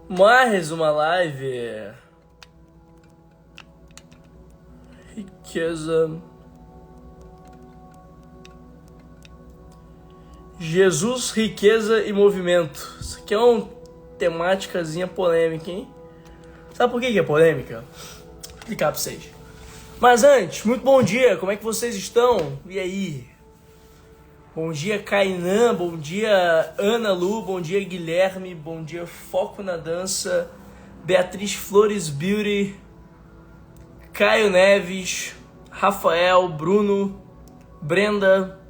Mais uma live. Riqueza. Jesus, riqueza e movimento. Isso aqui é uma temáticazinha polêmica, hein? Sabe por que é polêmica? Vou explicar pra vocês. Mas antes, muito bom dia. Como é que vocês estão? E aí? Bom dia, Kainan. Bom dia, Ana Lu. Bom dia, Guilherme. Bom dia, Foco na Dança. Beatriz Flores Beauty. Caio Neves. Rafael, Bruno. Brenda.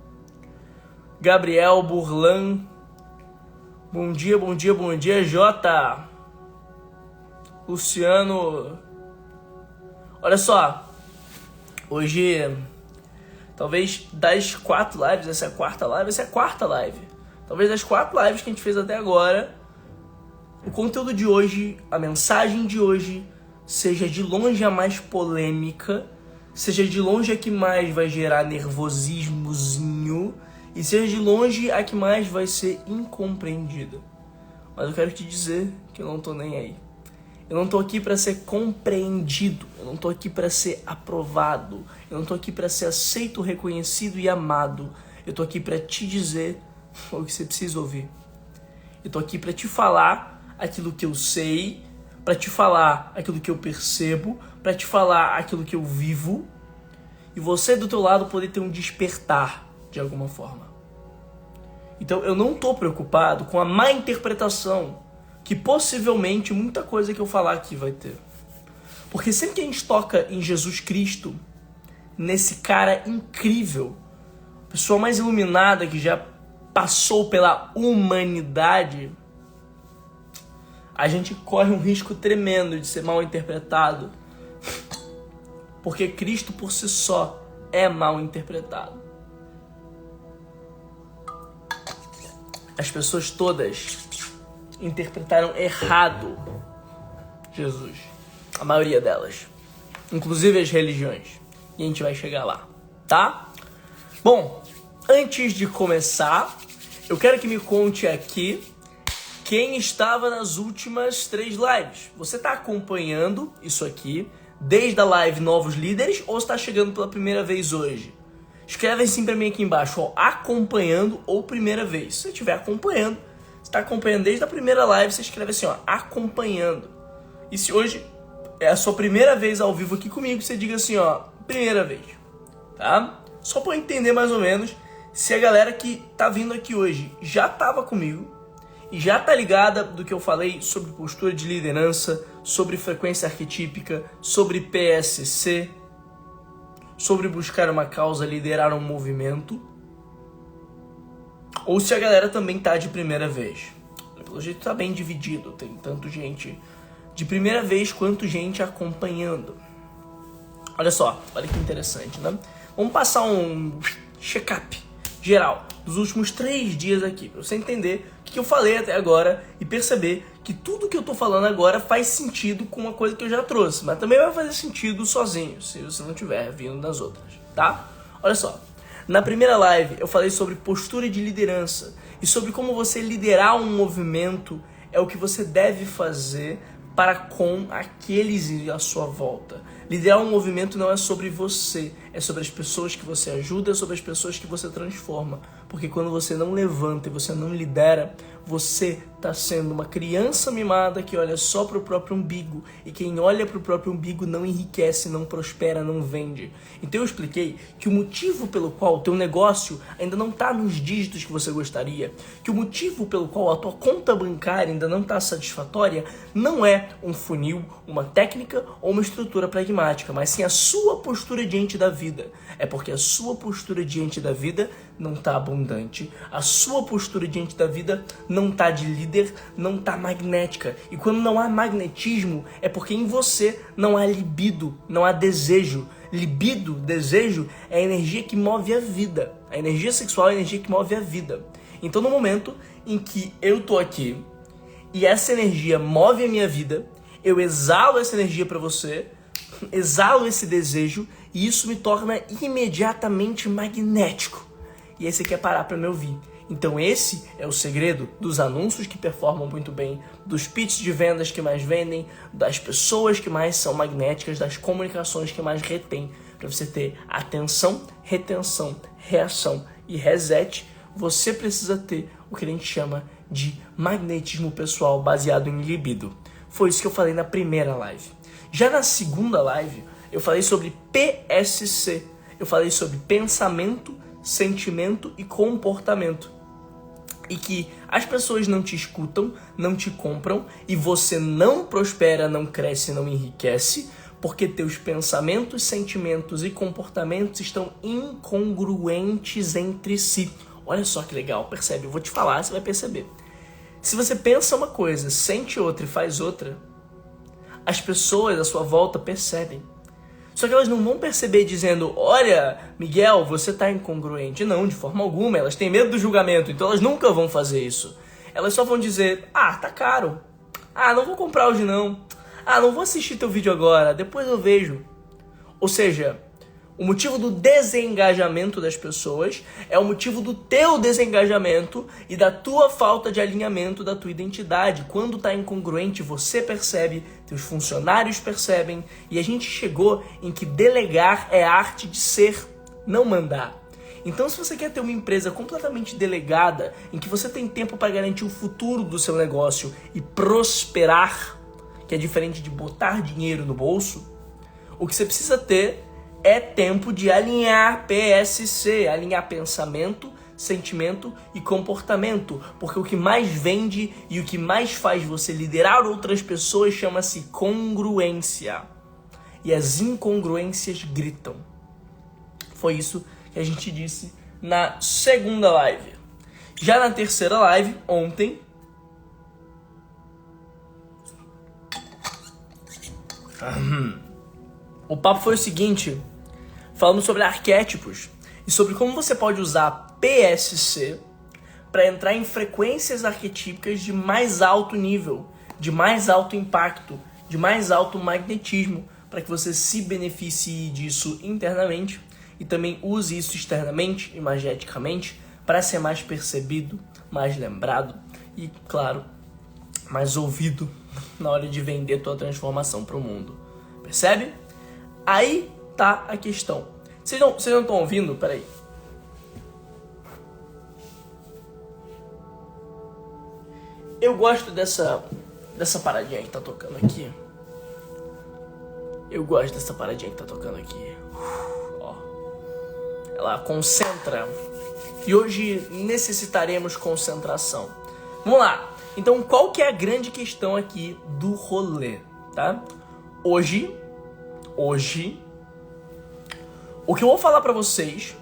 Gabriel Burlan. Bom dia, bom dia, bom dia, Jota. Luciano. Olha só. Hoje, talvez das 4 lives, essa é a quarta live. Talvez das 4 lives que a gente fez até agora, o conteúdo de hoje, a mensagem de hoje, seja de longe a mais polêmica, seja de longe a que mais vai gerar nervosismozinho, e seja de longe a que mais vai ser incompreendida. Mas eu quero te dizer que eu não tô nem aí. Eu não tô aqui para ser compreendido, eu não tô aqui para ser aprovado, eu não tô aqui para ser aceito, reconhecido e amado. Eu tô aqui para te dizer o que você precisa ouvir. Eu tô aqui para te falar aquilo que eu sei, para te falar aquilo que eu percebo, para te falar aquilo que eu vivo, e você do teu lado poder ter um despertar de alguma forma. Então eu não tô preocupado com a má interpretação que possivelmente muita coisa que eu falar aqui vai ter. Porque sempre que a gente toca em Jesus Cristo, nesse cara incrível, pessoa mais iluminada que já passou pela humanidade, a gente corre um risco tremendo de ser mal interpretado. Porque Cristo por si só é mal interpretado. As pessoas todas interpretaram errado Jesus. A maioria delas. Inclusive as religiões. E a gente vai chegar lá, tá? Bom, antes de começar, eu quero que me conte aqui quem estava nas últimas 3 lives. Você está acompanhando isso aqui desde a live Novos Líderes ou está chegando pela primeira vez hoje? Escreve assim pra mim aqui embaixo, ó, acompanhando ou primeira vez. Se você estiver acompanhando, você está acompanhando desde a primeira live, você escreve assim, ó, acompanhando. E se hoje é a sua primeira vez ao vivo aqui comigo, você diga assim, ó, primeira vez, tá? Só pra eu entender mais ou menos se a galera que tá vindo aqui hoje já tava comigo e já tá ligada do que eu falei sobre postura de liderança, sobre frequência arquetípica, sobre PSC, sobre buscar uma causa, liderar um movimento, ou se a galera também tá de primeira vez. Pelo jeito tá bem dividido, tem tanto gente de primeira vez quanto gente acompanhando. Olha só, olha que interessante, né? Vamos passar um check-up geral dos últimos 3 dias aqui, pra você entender o que eu falei até agora e perceber que tudo que eu tô falando agora faz sentido com uma coisa que eu já trouxe, mas também vai fazer sentido sozinho, se você não estiver vindo das outras, tá? Olha só, na primeira live eu falei sobre postura de liderança e sobre como você liderar um movimento é o que você deve fazer para com aqueles à sua volta. Liderar um movimento não é sobre você, é sobre as pessoas que você ajuda, é sobre as pessoas que você transforma. Porque quando você não levanta e você não lidera, você está sendo uma criança mimada que olha só para o próprio umbigo. E quem olha para o próprio umbigo não enriquece, não prospera, não vende. Então eu expliquei que o motivo pelo qual o teu negócio ainda não está nos dígitos que você gostaria, que o motivo pelo qual a tua conta bancária ainda não está satisfatória, não é um funil, uma técnica ou uma estrutura pragmática, mas sim a sua postura diante da vida. É porque a sua postura diante da vida não está abundante. A sua postura diante da vida não está de líder, não está magnética. E quando não há magnetismo, é porque em você não há libido, não há desejo. Libido, desejo, é a energia que move a vida. A energia sexual é a energia que move a vida. Então no momento em que eu tô aqui e essa energia move a minha vida, eu exalo essa energia para você, exalo esse desejo e isso me torna imediatamente magnético. E aí você quer parar para me ouvir. Então esse é o segredo dos anúncios que performam muito bem, dos pitches de vendas que mais vendem, das pessoas que mais são magnéticas, das comunicações que mais retêm. Para você ter atenção, retenção, reação e reset, você precisa ter o que a gente chama de magnetismo pessoal baseado em libido. Foi isso que eu falei na primeira live. Já na segunda live, eu falei sobre PSC. Eu falei sobre pensamento, sentimento e comportamento. E que as pessoas não te escutam, não te compram e você não prospera, não cresce, não enriquece porque teus pensamentos, sentimentos e comportamentos estão incongruentes entre si. Olha só que legal, percebe? Eu vou te falar, você vai perceber. Se você pensa uma coisa, sente outra e faz outra, as pessoas à sua volta percebem. Só que elas não vão perceber dizendo, olha, Miguel, você tá incongruente. Não, de forma alguma, elas têm medo do julgamento, então elas nunca vão fazer isso. Elas só vão dizer, tá caro. Não vou comprar hoje não. Não vou assistir teu vídeo agora, depois eu vejo. Ou seja, o motivo do desengajamento das pessoas é o motivo do teu desengajamento e da tua falta de alinhamento da tua identidade. Quando tá incongruente, você percebe, teus funcionários percebem, e a gente chegou em que delegar é a arte de ser, não mandar. Então, se você quer ter uma empresa completamente delegada, em que você tem tempo para garantir o futuro do seu negócio e prosperar, que é diferente de botar dinheiro no bolso, o que você precisa ter é tempo de alinhar PSC, alinhar pensamento, sentimento e comportamento. Porque o que mais vende e o que mais faz você liderar outras pessoas chama-se congruência. E as incongruências gritam. Foi isso que a gente disse na segunda live. Já na terceira live, ontem, o papo foi o seguinte, falando sobre arquétipos e sobre como você pode usar PSC para entrar em frequências arquetípicas de mais alto nível, de mais alto impacto, de mais alto magnetismo, para que você se beneficie disso internamente e também use isso externamente, imageticamente, para ser mais percebido, mais lembrado e, claro, mais ouvido na hora de vender tua transformação para o mundo. Percebe? Aí tá a questão. Vocês não estão ouvindo? Peraí. Eu gosto dessa paradinha que tá tocando aqui. Eu gosto dessa paradinha que tá tocando aqui. Ó. Ela concentra. E hoje necessitaremos concentração. Vamos lá. Então, qual que é a grande questão aqui do rolê, tá? Hoje, o que eu vou falar pra vocês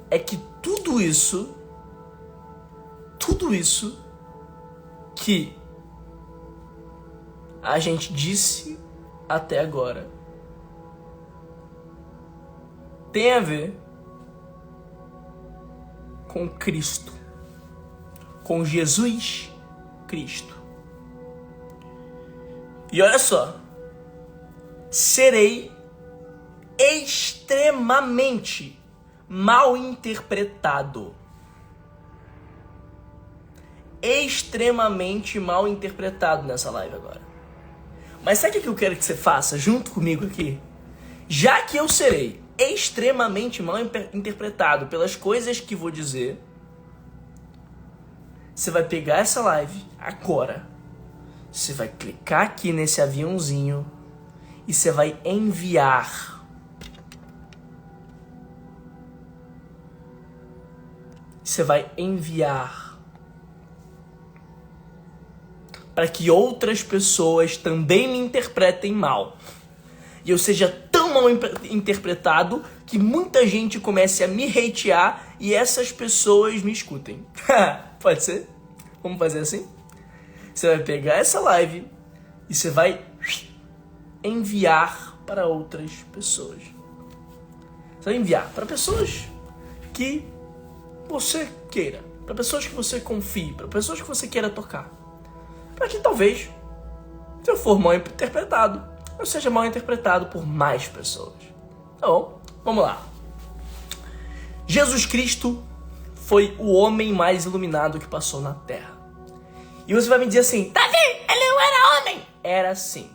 é que tudo isso que a gente disse até agora tem a ver com Cristo, com Jesus Cristo. E olha só, serei extremamente mal interpretado. Extremamente mal interpretado nessa live agora. Mas sabe o que eu quero que você faça junto comigo aqui? Já que eu serei extremamente mal interpretado pelas coisas que vou dizer, você vai pegar essa live agora, você vai clicar aqui nesse aviãozinho e você vai enviar. Você vai enviar para que outras pessoas também me interpretem mal. E eu seja tão mal interpretado que muita gente comece a me hatear e essas pessoas me escutem. Pode ser? Vamos fazer assim? Você vai pegar essa live e você vai enviar para outras pessoas. Você vai enviar para pessoas que você queira, para pessoas que você confie, para pessoas que você queira tocar. Para que talvez, se eu for mal interpretado, eu seja mal interpretado por mais pessoas. Tá bom? Vamos lá. Jesus Cristo foi o homem mais iluminado que passou na Terra. E você vai me dizer assim, Davi, ele não era homem. Era sim.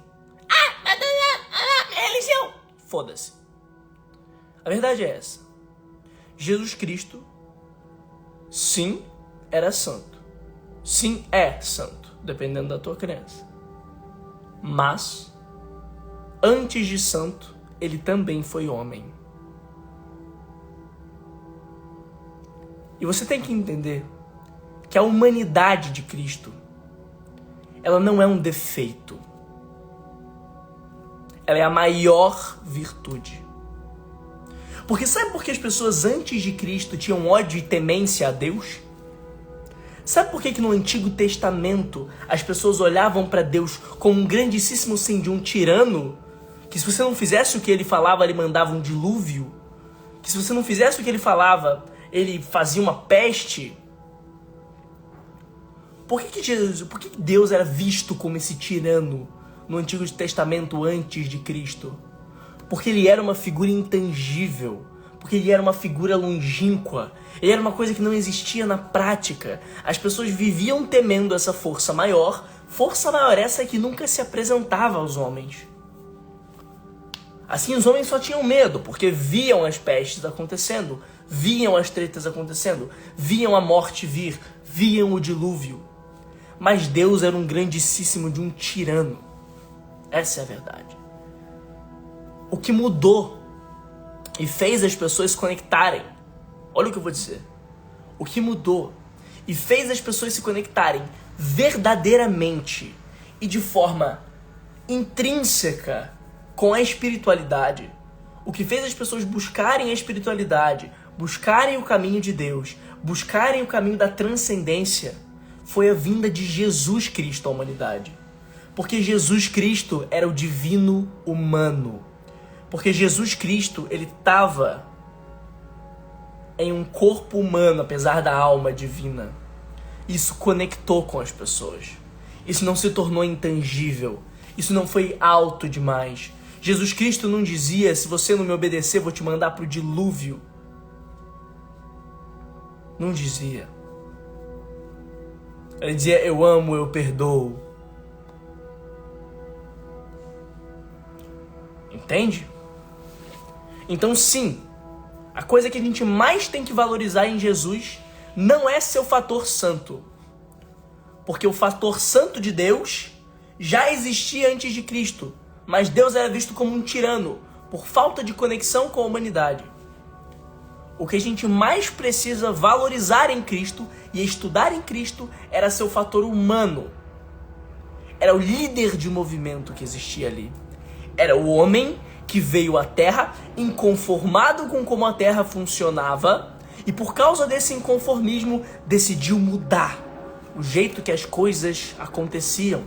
Mas Eliseu. Foda-se. A verdade é essa. Jesus Cristo, sim, era santo. Sim, é santo, dependendo da tua crença. Mas, antes de santo, ele também foi homem. E você tem que entender que a humanidade de Cristo, ela não é um defeito. Ela é a maior virtude. Porque sabe por que as pessoas antes de Cristo tinham ódio e temência a Deus? Sabe por que no Antigo Testamento as pessoas olhavam para Deus como um grandíssimo sim de um tirano? Que se você não fizesse o que ele falava, ele mandava um dilúvio? Que se você não fizesse o que ele falava, ele fazia uma peste? Por que Deus era visto como esse tirano no Antigo Testamento antes de Cristo? Porque ele era uma figura intangível, porque ele era uma figura longínqua, ele era uma coisa que não existia na prática. As pessoas viviam temendo essa força maior essa que nunca se apresentava aos homens. Assim, os homens só tinham medo, porque viam as pestes acontecendo, viam as tretas acontecendo, viam a morte vir, viam o dilúvio. Mas Deus era um grandíssimo de um tirano. Essa é a verdade. O que mudou e fez as pessoas se conectarem, olha o que eu vou dizer. O que mudou e fez as pessoas se conectarem verdadeiramente e de forma intrínseca com a espiritualidade, o que fez as pessoas buscarem a espiritualidade, buscarem o caminho de Deus, buscarem o caminho da transcendência, foi a vinda de Jesus Cristo à humanidade. Porque Jesus Cristo era o divino humano. Porque Jesus Cristo, ele estava em um corpo humano, apesar da alma divina. Isso conectou com as pessoas. Isso não se tornou intangível. Isso não foi alto demais. Jesus Cristo não dizia, se você não me obedecer, vou te mandar pro dilúvio. Não dizia. Ele dizia, eu amo, eu perdoo. Entende? Então sim, a coisa que a gente mais tem que valorizar em Jesus não é seu fator santo. Porque o fator santo de Deus já existia antes de Cristo. Mas Deus era visto como um tirano, por falta de conexão com a humanidade. O que a gente mais precisa valorizar em Cristo e estudar em Cristo era seu fator humano. Era o líder de movimento que existia ali. Era o homem que veio à Terra inconformado com como a Terra funcionava e por causa desse inconformismo decidiu mudar o jeito que as coisas aconteciam.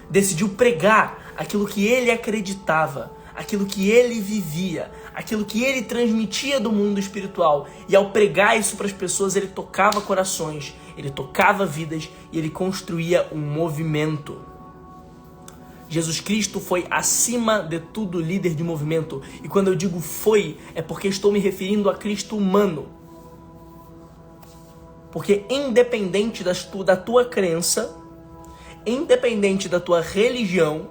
Decidiu pregar aquilo que ele acreditava, aquilo que ele vivia, aquilo que ele transmitia do mundo espiritual. E ao pregar isso para as pessoas, ele tocava corações, ele tocava vidas e ele construía um movimento. Jesus Cristo foi, acima de tudo, líder de movimento. E quando eu digo foi, é porque estou me referindo a Cristo humano. Porque independente da tua crença, independente da tua religião,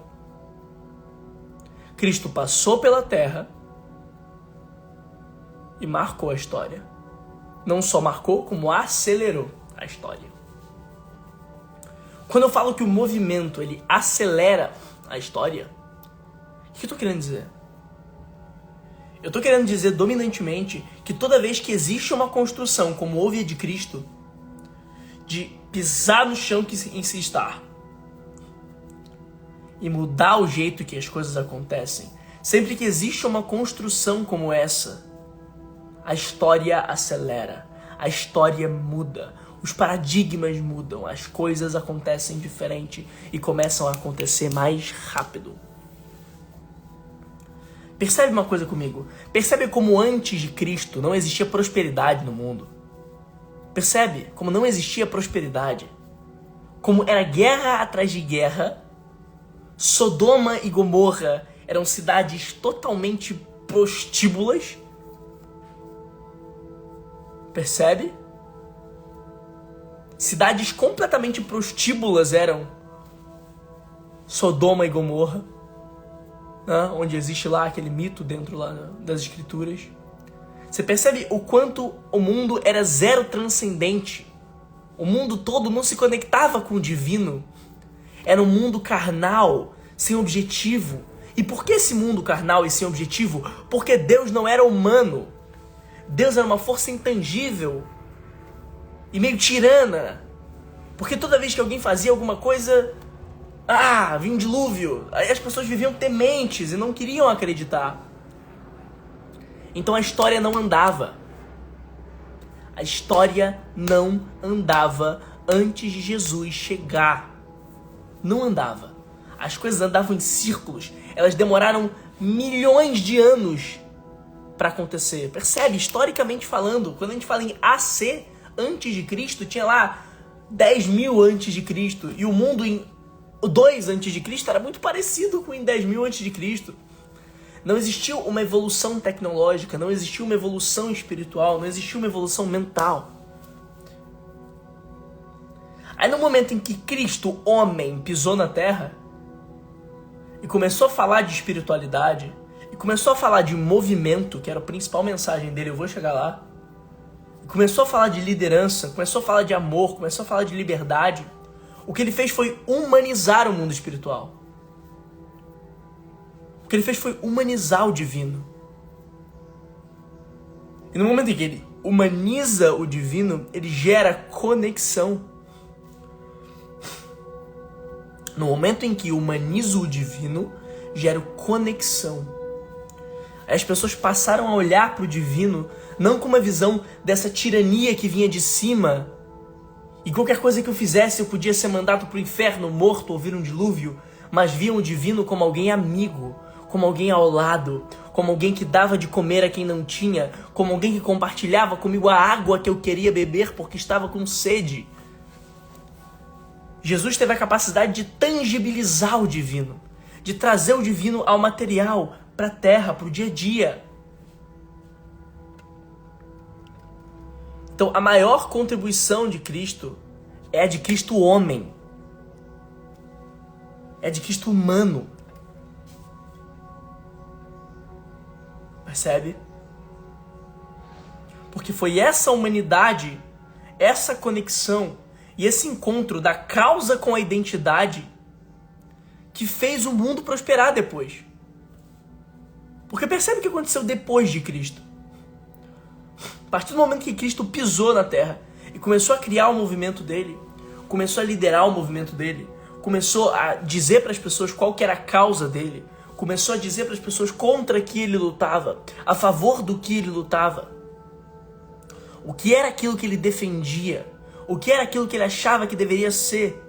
Cristo passou pela terra e marcou a história. Não só marcou, como acelerou a história. Quando eu falo que o movimento ele acelera a história, o que eu estou querendo dizer? Eu estou querendo dizer dominantemente que toda vez que existe uma construção, como houve a de Cristo, de pisar no chão em se estar e mudar o jeito que as coisas acontecem, sempre que existe uma construção como essa, a história acelera, a história muda, os paradigmas mudam, as coisas acontecem diferente e começam a acontecer mais rápido. Percebe uma coisa comigo? Percebe como antes de Cristo não existia prosperidade no mundo? Percebe como não existia prosperidade? Como era guerra atrás de guerra? Sodoma e Gomorra eram cidades totalmente prostíbulas? Percebe? Cidades completamente prostíbulas eram Sodoma e Gomorra, né? Onde existe lá aquele mito dentro lá das escrituras. Você percebe o quanto o mundo era zero transcendente. O mundo todo não se conectava com o divino. Era um mundo carnal, sem objetivo. E por que esse mundo carnal e sem objetivo? Porque Deus não era humano. Deus era uma força intangível e meio tirana. Porque toda vez que alguém fazia alguma coisa, vinha um dilúvio. Aí as pessoas viviam tementes e não queriam acreditar. Então a história não andava. A história não andava antes de Jesus chegar. Não andava. As coisas andavam em círculos. Elas demoraram milhões de anos para acontecer. Percebe? Historicamente falando, quando a gente fala em AC, antes de Cristo, tinha lá 10.000 antes de Cristo. E o mundo em 2 antes de Cristo era muito parecido com em 10.000 antes de Cristo. Não existiu uma evolução tecnológica, não existiu uma evolução espiritual, não existiu uma evolução mental. Aí no momento em que Cristo, homem, pisou na Terra e começou a falar de espiritualidade, e começou a falar de movimento, que era a principal mensagem dele, eu vou chegar lá, e começou a falar de liderança, começou a falar de amor, começou a falar de liberdade, o que ele fez foi humanizar o mundo espiritual. O que ele fez foi humanizar o divino. E no momento em que ele humaniza o divino, ele gera conexão. No momento em que humaniza o divino, gera conexão. Aí as pessoas passaram a olhar para o divino não com uma visão dessa tirania que vinha de cima e qualquer coisa que eu fizesse eu podia ser mandado para o inferno, morto ou vir um dilúvio, mas viam o divino como alguém amigo, como alguém ao lado, como alguém que dava de comer a quem não tinha, como alguém que compartilhava comigo a água que eu queria beber porque estava com sede. Jesus teve a capacidade de tangibilizar o divino, de trazer o divino ao material, para a terra, para o dia a dia. Então, a maior contribuição de Cristo é a de Cristo homem. É a de Cristo humano. Percebe? Porque foi essa humanidade, essa conexão e esse encontro da causa com a identidade que fez o mundo prosperar depois. Porque percebe o que aconteceu depois de Cristo. A partir do momento que Cristo pisou na Terra e começou a criar o movimento dele, começou a liderar o movimento dele, começou a dizer para as pessoas qual que era a causa dele, começou a dizer para as pessoas contra que ele lutava, a favor do que ele lutava, o que era aquilo que ele defendia, o que era aquilo que ele achava que deveria ser.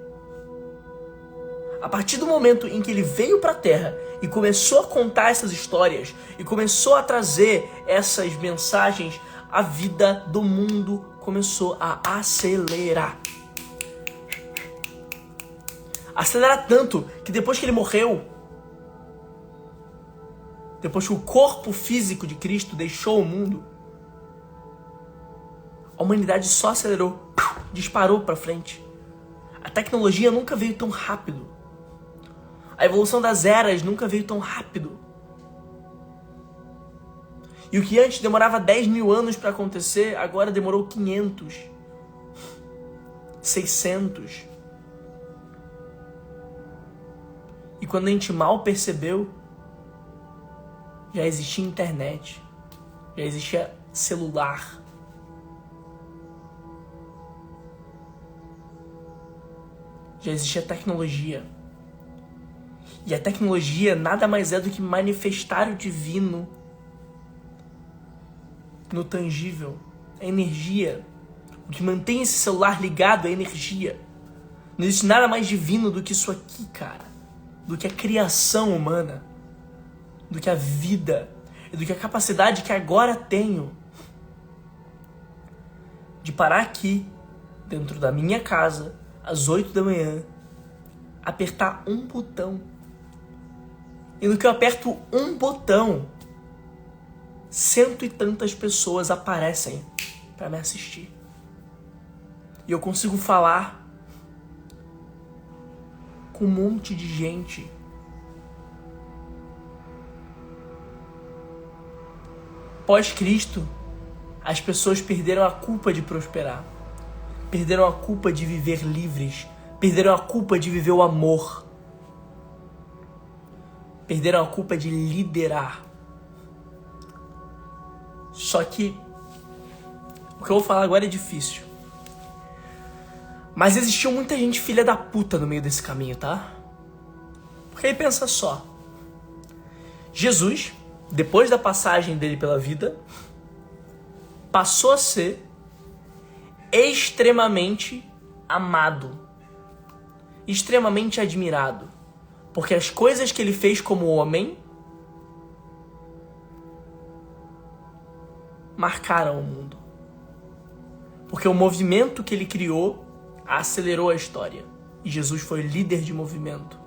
A partir do momento em que ele veio para a Terra e começou a contar essas histórias e começou a trazer essas mensagens, a vida do mundo começou a acelerar. Acelerar tanto que depois que ele morreu, depois que o corpo físico de Cristo deixou o mundo, a humanidade só acelerou, disparou para frente. A tecnologia nunca veio tão rápido. A evolução das eras nunca veio tão rápido. E o que antes demorava 10.000 anos para acontecer, agora demorou 500, 600. E quando a gente mal percebeu, já existia internet, já existia celular. Já existia tecnologia. E a tecnologia nada mais é do que manifestar o divino no tangível, a energia. O que mantém esse celular ligado é a energia. Não existe nada mais divino do que isso aqui, cara. Do que a criação humana, do que a vida, e do que a capacidade que agora tenho de parar aqui, dentro da minha casa, às 8 da manhã, apertar um botão. E no que eu aperto um botão, 100 e tantas pessoas aparecem para me assistir. E eu consigo falar com um monte de gente. Pós-Cristo, as pessoas perderam a culpa de prosperar. Perderam a culpa de viver livres. Perderam a culpa de viver o amor. Perderam a culpa de liderar. Só que o que eu vou falar agora é difícil. Mas existiu muita gente filha da puta no meio desse caminho, tá? Porque aí pensa só. Jesus, depois da passagem dele pela vida, passou a ser extremamente amado. Extremamente admirado. Porque as coisas que ele fez como homem marcaram o mundo. Porque o movimento que ele criou acelerou a história. E Jesus foi líder de movimento.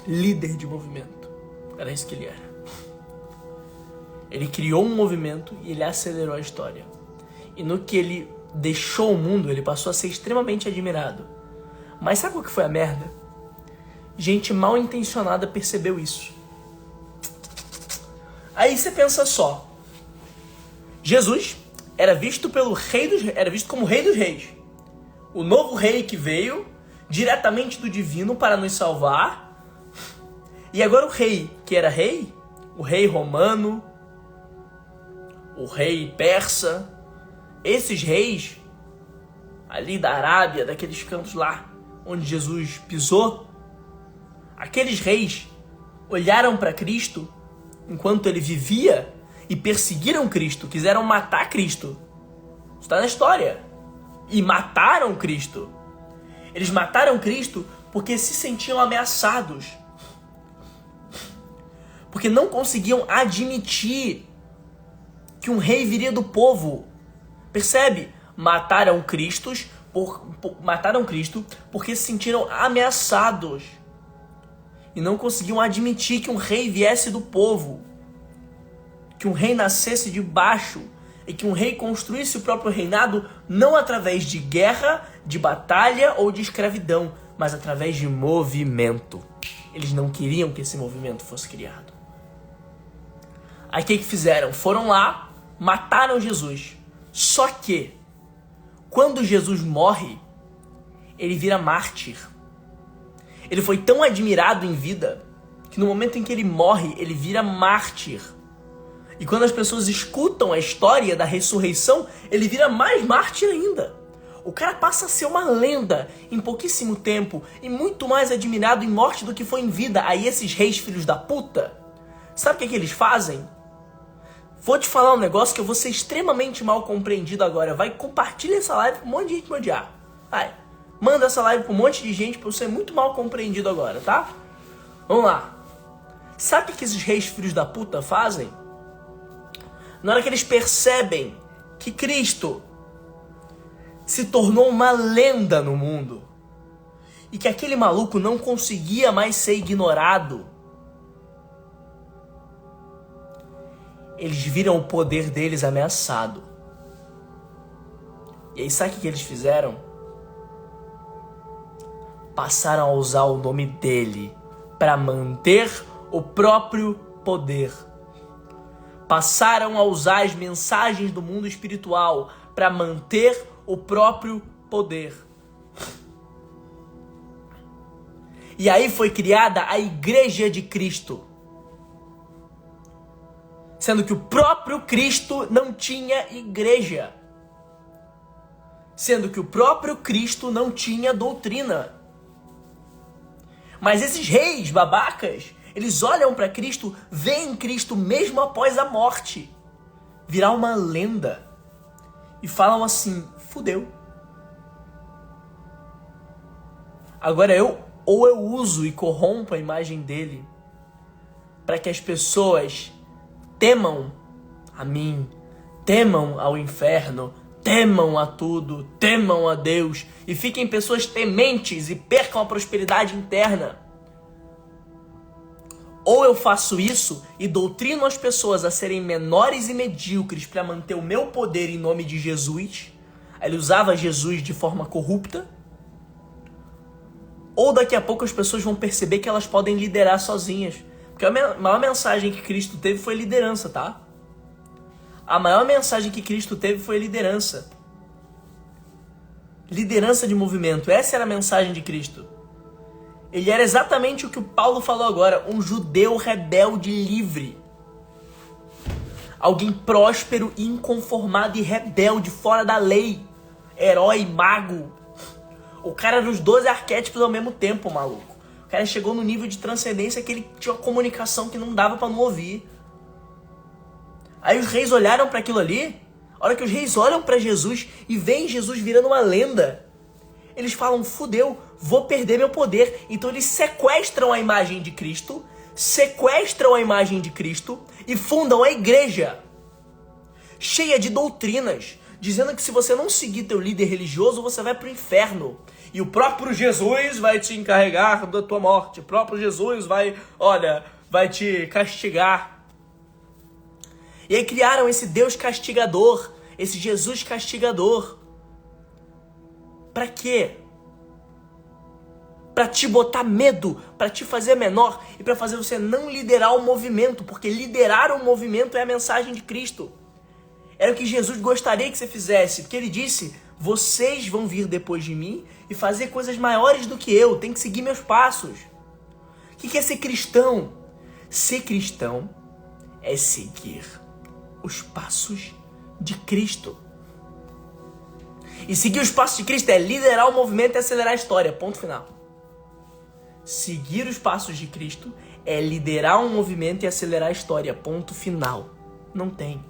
Líder de movimento. Era isso que ele era. Ele criou um movimento e ele acelerou a história. E no que ele deixou o mundo, ele passou a ser extremamente admirado. Mas sabe o que foi a merda? Gente mal intencionada percebeu isso. Aí você pensa só. Jesus era visto como rei dos reis. O novo rei que veio diretamente do divino para nos salvar. E agora o rei que era rei, o rei romano, o rei persa, esses reis ali da Arábia, daqueles cantos lá onde Jesus pisou, aqueles reis olharam para Cristo enquanto ele vivia e perseguiram Cristo, quiseram matar Cristo. Isso está na história. E mataram Cristo. Eles mataram Cristo porque se sentiam ameaçados. Porque não conseguiam admitir que um rei viria do povo. Percebe? Mataram Cristo porque se sentiram ameaçados. E não conseguiam admitir que um rei viesse do povo. Que um rei nascesse de baixo. E que um rei construísse o próprio reinado não através de guerra, de batalha ou de escravidão, mas através de movimento. Eles não queriam que esse movimento fosse criado. Aí o que fizeram? Foram lá, mataram Jesus. Só que, quando Jesus morre, ele vira mártir. Ele foi tão admirado em vida, que no momento em que ele morre, ele vira mártir. E quando as pessoas escutam a história da ressurreição, ele vira mais mártir ainda. O cara passa a ser uma lenda em pouquíssimo tempo e muito mais admirado em morte do que foi em vida. Aí esses reis filhos da puta, sabe o que eles fazem? Vou te falar um negócio que eu vou ser extremamente mal compreendido agora. Vai, compartilha essa live pra um monte de gente me odiar. Vai, manda essa live pra um monte de gente pra eu ser muito mal compreendido agora, tá? Vamos lá. Sabe o que esses reis filhos da puta fazem? Na hora que eles percebem que Cristo se tornou uma lenda no mundo e que aquele maluco não conseguia mais ser ignorado, eles viram o poder deles ameaçado. E aí sabe o que eles fizeram? Passaram a usar o nome dele para manter o próprio poder. Passaram a usar as mensagens do mundo espiritual para manter o próprio poder. E aí foi criada a Igreja de Cristo. Sendo que o próprio Cristo não tinha igreja. Sendo que o próprio Cristo não tinha doutrina. Mas esses reis babacas, eles olham para Cristo, veem Cristo mesmo após a morte virar uma lenda e falam assim: fudeu. Agora eu uso e corrompo a imagem dele para que as pessoas temam a mim, temam ao inferno, temam a tudo, temam a Deus e fiquem pessoas tementes e percam a prosperidade interna. Ou eu faço isso e doutrino as pessoas a serem menores e medíocres para manter o meu poder em nome de Jesus, ele usava Jesus de forma corrupta, ou daqui a pouco as pessoas vão perceber que elas podem liderar sozinhas. Porque a maior mensagem que Cristo teve foi liderança, tá? A maior mensagem que Cristo teve foi liderança. Liderança de movimento. Essa era a mensagem de Cristo. Ele era exatamente o que o Paulo falou agora. Um judeu rebelde livre. Alguém próspero, inconformado e rebelde, fora da lei. Herói, mago. O cara era os 12 arquétipos ao mesmo tempo, maluco. O cara chegou no nível de transcendência que ele tinha uma comunicação que não dava pra não ouvir. Aí os reis olharam pra aquilo ali. A hora que os reis olham pra Jesus e veem Jesus virando uma lenda, eles falam, fudeu, vou perder meu poder. Então eles sequestram a imagem de Cristo, e fundam a igreja, cheia de doutrinas, dizendo que se você não seguir teu líder religioso, você vai pro inferno. E o próprio Jesus vai te encarregar da tua morte. O próprio Jesus vai te castigar. E aí criaram esse Deus castigador, esse Jesus castigador. Pra quê? Pra te botar medo, pra te fazer menor e pra fazer você não liderar o movimento, porque liderar o movimento é a mensagem de Cristo. Era o que Jesus gostaria que você fizesse, porque ele disse, vocês vão vir depois de mim e fazer coisas maiores do que eu, tem que seguir meus passos. O que é ser cristão? Ser cristão é seguir os passos de Cristo. E seguir os passos de Cristo é liderar o movimento e acelerar a história, ponto final. Seguir os passos de Cristo é liderar um movimento e acelerar a história, ponto final. Não tem.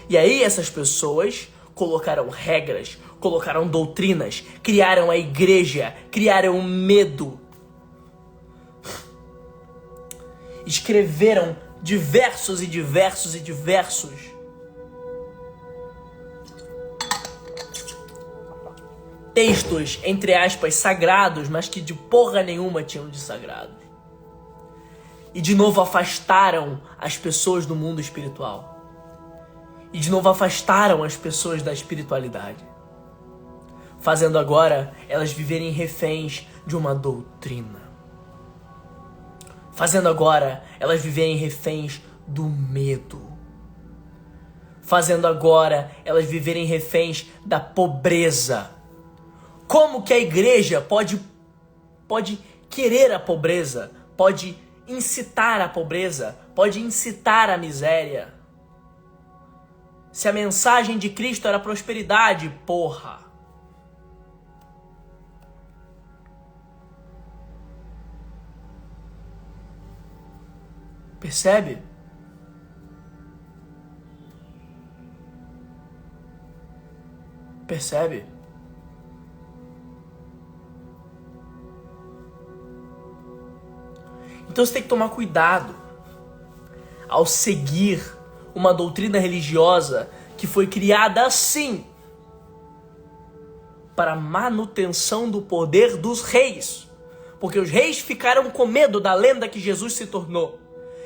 E aí essas pessoas colocaram regras, colocaram doutrinas, criaram a igreja, criaram medo. Escreveram diversos textos, entre aspas, sagrados, mas que de porra nenhuma tinham de sagrado. E de novo afastaram as pessoas do mundo espiritual. E de novo afastaram as pessoas da espiritualidade. Fazendo agora elas viverem reféns de uma doutrina. Fazendo agora elas viverem reféns do medo. Fazendo agora elas viverem reféns da pobreza. Como que a igreja pode querer a pobreza? Pode incitar a pobreza? Pode incitar a miséria? Se a mensagem de Cristo era prosperidade, porra. Percebe? Percebe? Então você tem que tomar cuidado ao seguir uma doutrina religiosa que foi criada assim para manutenção do poder dos reis. Porque os reis ficaram com medo da lenda que Jesus se tornou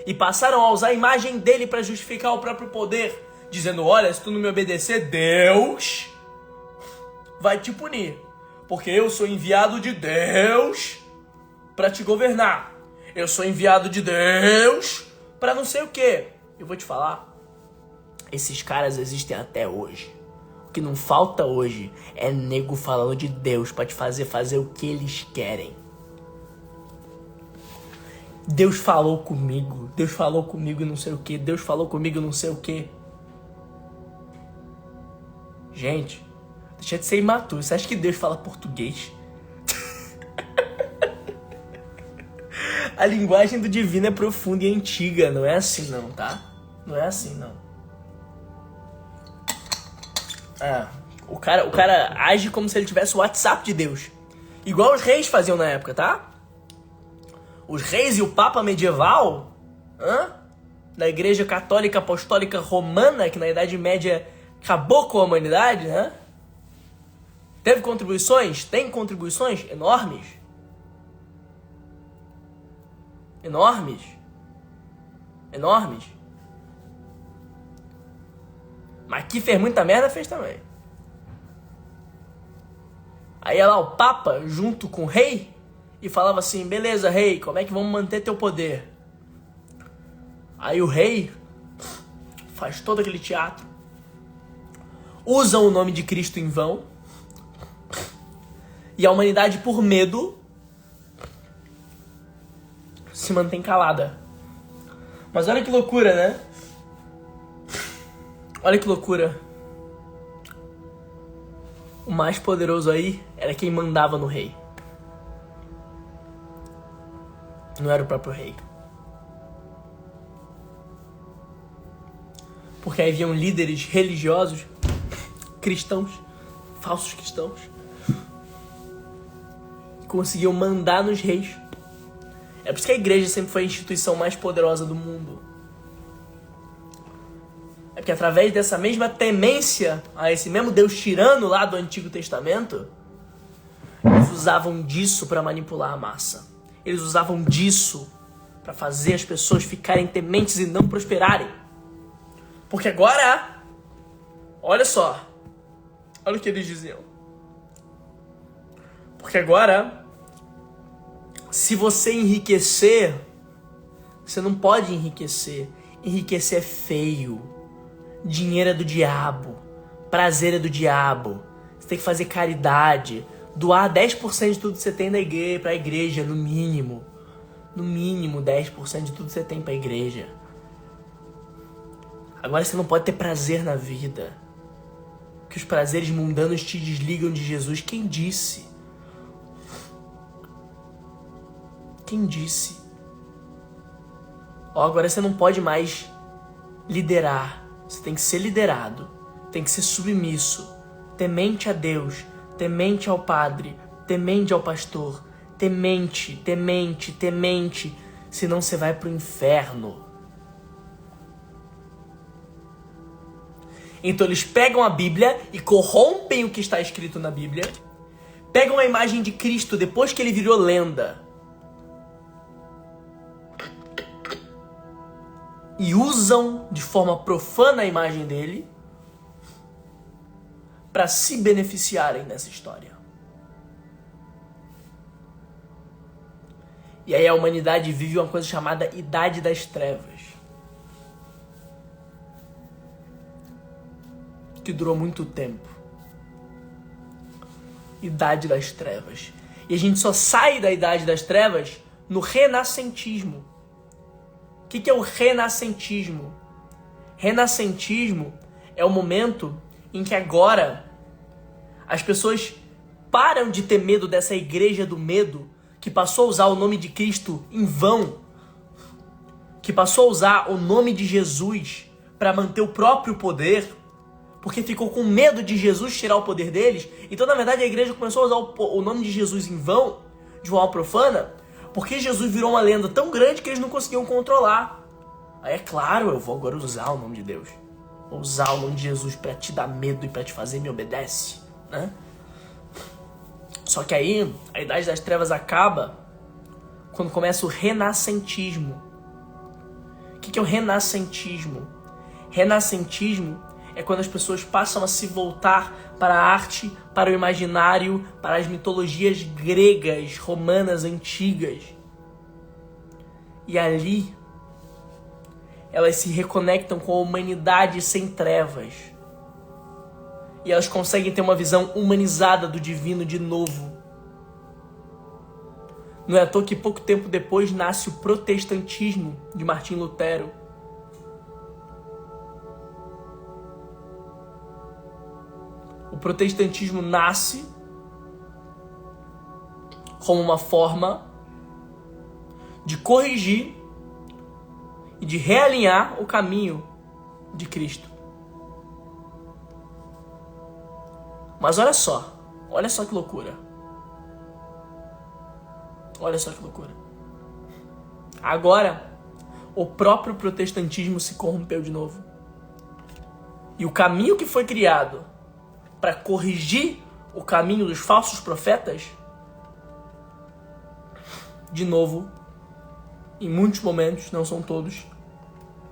e passaram a usar a imagem dele para justificar o próprio poder, dizendo, olha, se tu não me obedecer, Deus vai te punir, porque eu sou enviado de Deus para te governar. Eu sou enviado de Deus para não sei o quê. Eu vou te falar, esses caras existem até hoje. O que não falta hoje é nego falando de Deus para te fazer o que eles querem. Deus falou comigo e não sei o que, Deus falou comigo e não sei o que. Gente, deixa de ser imaturo. Você acha que Deus fala português? A linguagem do divino é profunda e antiga, não é assim não, tá? Não é assim não. O cara age como se ele tivesse o WhatsApp de Deus. Igual os reis faziam na época, tá? Os reis e o Papa medieval, da Igreja Católica Apostólica Romana, que na Idade Média acabou com a humanidade, né? Teve contribuições? Tem contribuições enormes. enormes. Mas que fez muita merda, fez também. Aí ia lá o Papa, junto com o rei, e falava assim, beleza, rei, como é que vamos manter teu poder? Aí o rei faz todo aquele teatro, usa o nome de Cristo em vão, e a humanidade, por medo, se mantém calada. Mas olha que loucura, né? Olha que loucura. O mais poderoso aí era quem mandava no rei. Não era o próprio rei. Porque aí haviam líderes religiosos, cristãos, falsos cristãos, que conseguiam mandar nos reis. É por isso que a igreja sempre foi a instituição mais poderosa do mundo. É porque através dessa mesma temência a esse mesmo Deus tirano lá do Antigo Testamento, eles usavam disso para manipular a massa. Eles usavam disso para fazer as pessoas ficarem tementes e não prosperarem. Porque agora, olha só, olha o que eles diziam. Porque agora, se você enriquecer, você não pode enriquecer. Enriquecer é feio. Dinheiro é do diabo. Prazer é do diabo. Você tem que fazer caridade. Doar 10% de tudo que você tem para a igreja, no mínimo. No mínimo 10% de tudo que você tem para a igreja. Agora você não pode ter prazer na vida. Que os prazeres mundanos te desligam de Jesus. Quem disse? Quem disse? Agora você não pode mais liderar. Você tem que ser liderado. Tem que ser submisso. Temente a Deus. Temente ao padre. Temente ao pastor. Temente, temente, temente. Senão você vai pro inferno. Então eles pegam a Bíblia e corrompem o que está escrito na Bíblia. Pegam a imagem de Cristo depois que ele virou lenda. E usam de forma profana a imagem dele para se beneficiarem nessa história. E aí a humanidade vive uma coisa chamada Idade das Trevas. Que durou muito tempo. Idade das Trevas. E a gente só sai da Idade das Trevas no renascentismo. O que é o renascentismo? Renascentismo é o momento em que agora as pessoas param de ter medo dessa igreja do medo, que passou a usar o nome de Cristo em vão, que passou a usar o nome de Jesus para manter o próprio poder, porque ficou com medo de Jesus tirar o poder deles. Então, na verdade, a igreja começou a usar o nome de Jesus em vão, de forma profana, porque Jesus virou uma lenda tão grande que eles não conseguiam controlar. Aí é claro, eu vou agora usar o nome de Deus. Vou usar o nome de Jesus para te dar medo e para te fazer me obedece, né? Só que aí, a Idade das Trevas acaba quando começa o renascentismo. O que é o renascentismo? Renascentismo é quando as pessoas passam a se voltar para a arte, para o imaginário, para as mitologias gregas, romanas, antigas. E ali, elas se reconectam com a humanidade sem trevas. E elas conseguem ter uma visão humanizada do divino de novo. Não é à toa que pouco tempo depois nasce o protestantismo de Martim Lutero. O protestantismo nasce como uma forma de corrigir e de realinhar o caminho de Cristo. Mas olha só que loucura. Olha só que loucura. Agora, o próprio protestantismo se corrompeu de novo. E o caminho que foi criado para corrigir o caminho dos falsos profetas, de novo, em muitos momentos, não são todos,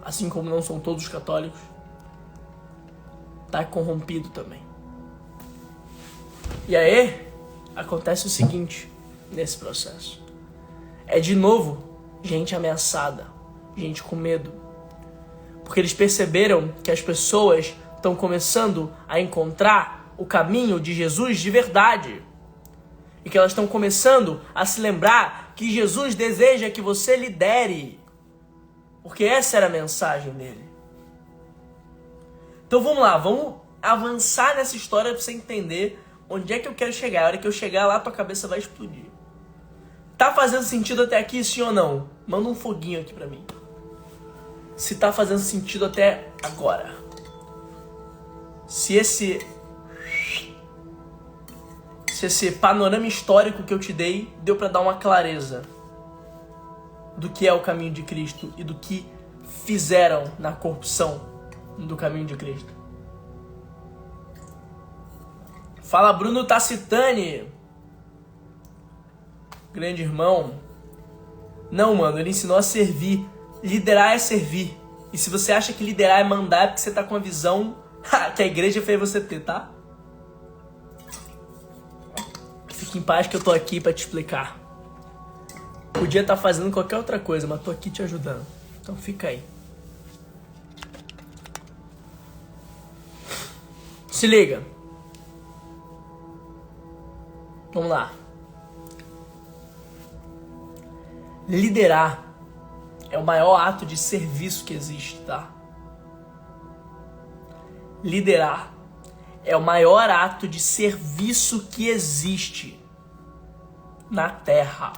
assim como não são todos os católicos, tá corrompido também. E aí, acontece o seguinte nesse processo. É de novo gente ameaçada, gente com medo. Porque eles perceberam que as pessoas estão começando a encontrar o caminho de Jesus de verdade. E que elas estão começando a se lembrar que Jesus deseja que você lidere. Porque essa era a mensagem dele. Então vamos lá, vamos avançar nessa história para você entender onde é que eu quero chegar. A hora que eu chegar lá, tua cabeça vai explodir. Tá fazendo sentido até aqui, sim ou não? Manda um foguinho aqui pra mim. Se tá fazendo sentido até agora. Se esse panorama histórico que eu te dei deu pra dar uma clareza do que é o caminho de Cristo e do que fizeram na corrupção do caminho de Cristo. Fala, Bruno Tacitani. Grande irmão. Não, mano, ele ensinou a servir. Liderar é servir. E se você acha que liderar é mandar, é porque você tá com a visão que a igreja fez você ter, tá? Fique em paz que eu tô aqui pra te explicar. Podia estar fazendo qualquer outra coisa, mas tô aqui te ajudando. Então fica aí. Se liga. Vamos lá. Liderar é o maior ato de serviço que existe, tá? Liderar é o maior ato de serviço que existe na Terra.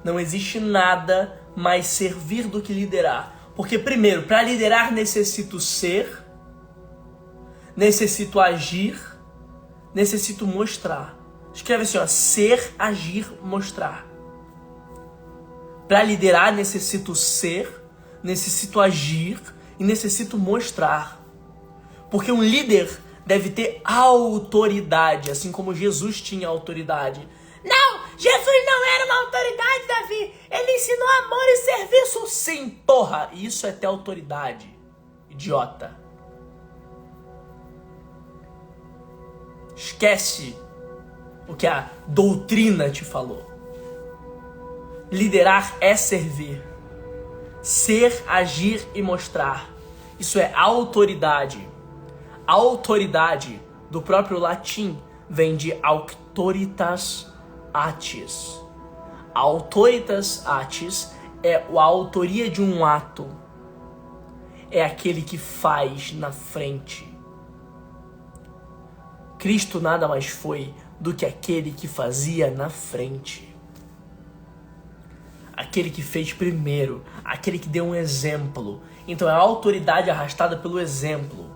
Não existe nada mais servir do que liderar. Porque, primeiro, para liderar necessito ser, necessito agir, necessito mostrar. Escreve assim, ó, ser, agir, mostrar. Para liderar necessito ser, necessito agir e necessito mostrar. Porque um líder deve ter autoridade, assim como Jesus tinha autoridade. Não, Jesus não era uma autoridade, Davi. Ele ensinou amor e serviço. Sim, porra, isso é ter autoridade, idiota. Esquece o que a doutrina te falou. Liderar é servir. Ser, agir e mostrar. Isso é autoridade. A autoridade, do próprio latim, vem de auctoritas atis. Auctoritas atis é a autoria de um ato. É aquele que faz na frente. Cristo nada mais foi do que aquele que fazia na frente. Aquele que fez primeiro, aquele que deu um exemplo. Então é a autoridade arrastada pelo exemplo.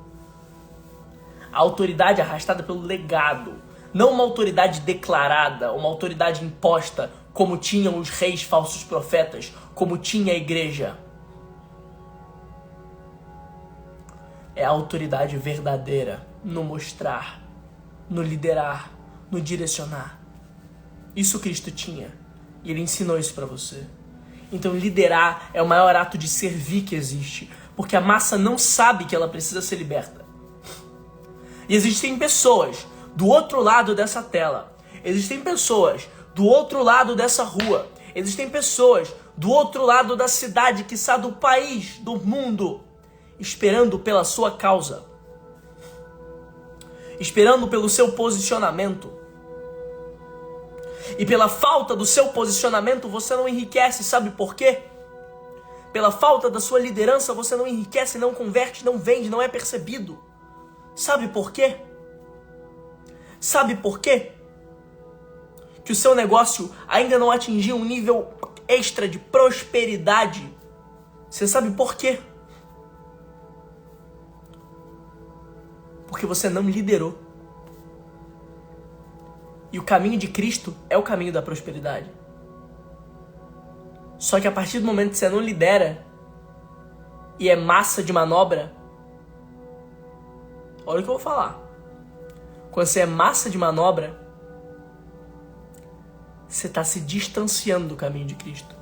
A autoridade arrastada pelo legado. Não uma autoridade declarada, uma autoridade imposta, como tinham os reis falsos profetas, como tinha a igreja. É a autoridade verdadeira no mostrar, no liderar, no direcionar. Isso Cristo tinha. E ele ensinou isso pra você. Então liderar é o maior ato de servir que existe. Porque a massa não sabe que ela precisa ser liberta. E existem pessoas do outro lado dessa tela. Existem pessoas do outro lado dessa rua. Existem pessoas do outro lado da cidade, quiçá do país, do mundo, esperando pela sua causa. Esperando pelo seu posicionamento. E pela falta do seu posicionamento, você não enriquece, sabe por quê? Pela falta da sua liderança, você não enriquece, não converte, não vende, não é percebido. Sabe por quê? Sabe por quê? Que o seu negócio ainda não atingiu um nível extra de prosperidade. Você sabe por quê? Porque você não liderou. E o caminho de Cristo é o caminho da prosperidade. Só que a partir do momento que você não lidera e é massa de manobra, olha o que eu vou falar. Quando você é massa de manobra, você está se distanciando do caminho de Cristo.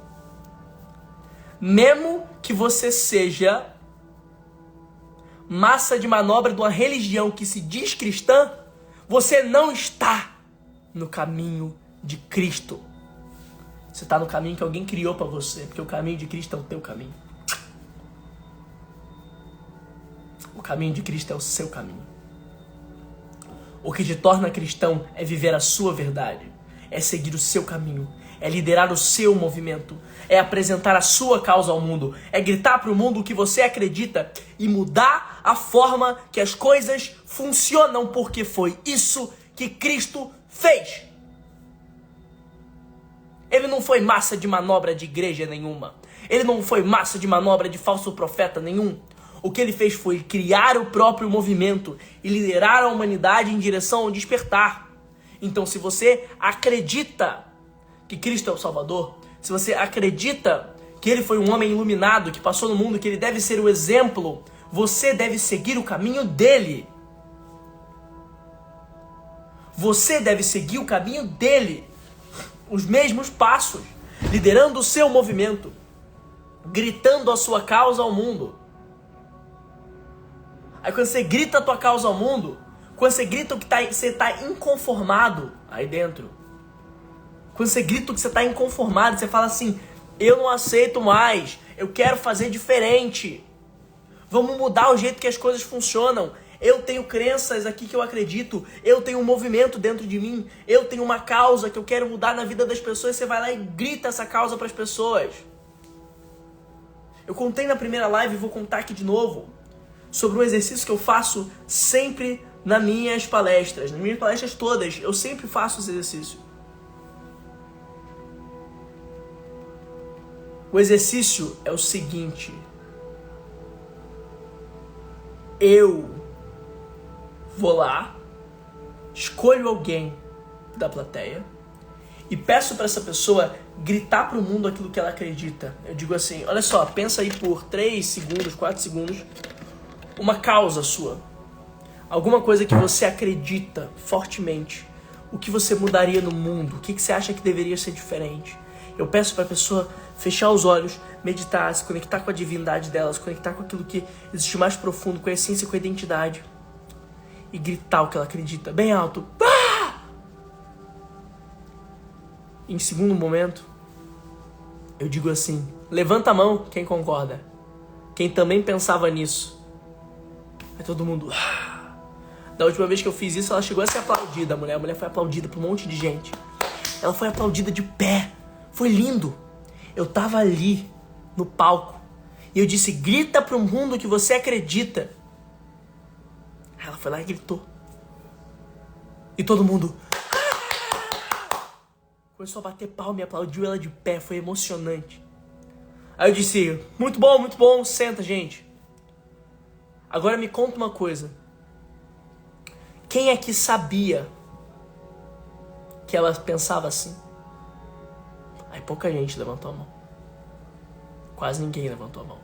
Mesmo que você seja massa de manobra de uma religião que se diz cristã, você não está no caminho de Cristo. Você está no caminho que alguém criou para você, porque o caminho de Cristo é o teu caminho. O caminho de Cristo é o seu caminho. O que te torna cristão é viver a sua verdade, é seguir o seu caminho, é liderar o seu movimento, é apresentar a sua causa ao mundo, é gritar para o mundo o que você acredita e mudar a forma que as coisas funcionam, porque foi isso que Cristo fez. Ele não foi massa de manobra de igreja nenhuma. Ele não foi massa de manobra de falso profeta nenhum. O que ele fez foi criar o próprio movimento e liderar a humanidade em direção ao despertar. Então, se você acredita que Cristo é o Salvador, se você acredita que ele foi um homem iluminado, que passou no mundo, que ele deve ser o exemplo, você deve seguir o caminho dele. Você deve seguir o caminho dele. Os mesmos passos, liderando o seu movimento, gritando a sua causa ao mundo. Aí quando você grita a tua causa ao mundo, quando você grita que você está inconformado aí dentro, quando você grita que você está inconformado, você fala assim, eu não aceito mais, eu quero fazer diferente, vamos mudar o jeito que as coisas funcionam, eu tenho crenças aqui que eu acredito, eu tenho um movimento dentro de mim, eu tenho uma causa que eu quero mudar na vida das pessoas, você vai lá e grita essa causa para as pessoas. Eu contei na primeira live e vou contar aqui de novo, sobre um exercício que eu faço sempre nas minhas palestras todas, eu sempre faço esse exercício. O exercício é o seguinte: eu vou lá, escolho alguém da plateia e peço para essa pessoa gritar para o mundo aquilo que ela acredita. Eu digo assim, olha só, pensa aí por 3 segundos, 4 segundos, uma causa sua, alguma coisa que você acredita fortemente, o que você mudaria no mundo, o que você acha que deveria ser diferente. Eu peço para a pessoa fechar os olhos, meditar, se conectar com a divindade dela, se conectar com aquilo que existe mais profundo, com a essência, com a identidade, e gritar o que ela acredita, bem alto. Ah! Em segundo momento, eu digo assim, levanta a mão quem concorda, quem também pensava nisso. Aí todo mundo... Da última vez que eu fiz isso, ela chegou a ser aplaudida, a mulher foi aplaudida por um monte de gente. Ela foi aplaudida de pé, foi lindo. Eu tava ali, no palco, e eu disse, grita pro mundo que você acredita. Aí ela foi lá e gritou. E todo mundo... começou a bater palma e aplaudiu ela de pé, foi emocionante. Aí eu disse, muito bom, senta, gente. Agora me conta uma coisa. Quem é que sabia que ela pensava assim? Aí pouca gente levantou a mão. Quase ninguém levantou a mão.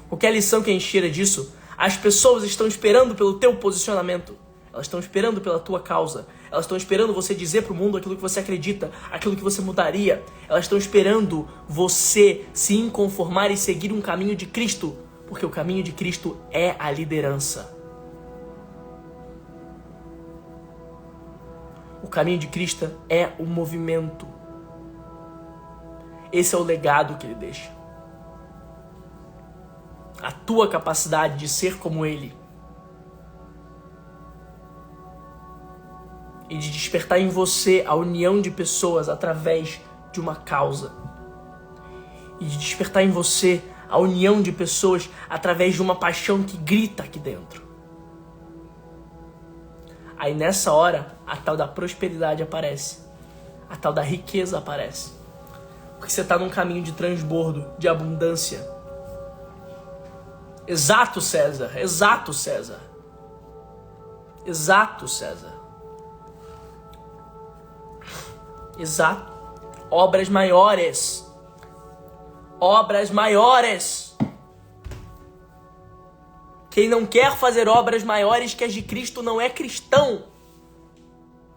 Qual que é a lição que a gente tira disso? As pessoas estão esperando pelo teu posicionamento. Elas estão esperando pela tua causa. Elas estão esperando você dizer pro mundo aquilo que você acredita, aquilo que você mudaria. Elas estão esperando você se inconformar e seguir um caminho de Cristo. Porque o caminho de Cristo é a liderança. O caminho de Cristo é o movimento. Esse é o legado que ele deixa. A tua capacidade de ser como ele. E de despertar em você a união de pessoas através de uma causa. E de despertar em você a união de pessoas através de uma paixão que grita aqui dentro. Aí nessa hora, a tal da prosperidade aparece. A tal da riqueza aparece. Porque você está num caminho de transbordo, de abundância. Exato, César. Exato, César. Exato, César. Exato. Obras maiores. Obras maiores. Quem não quer fazer obras maiores que as de Cristo não é cristão.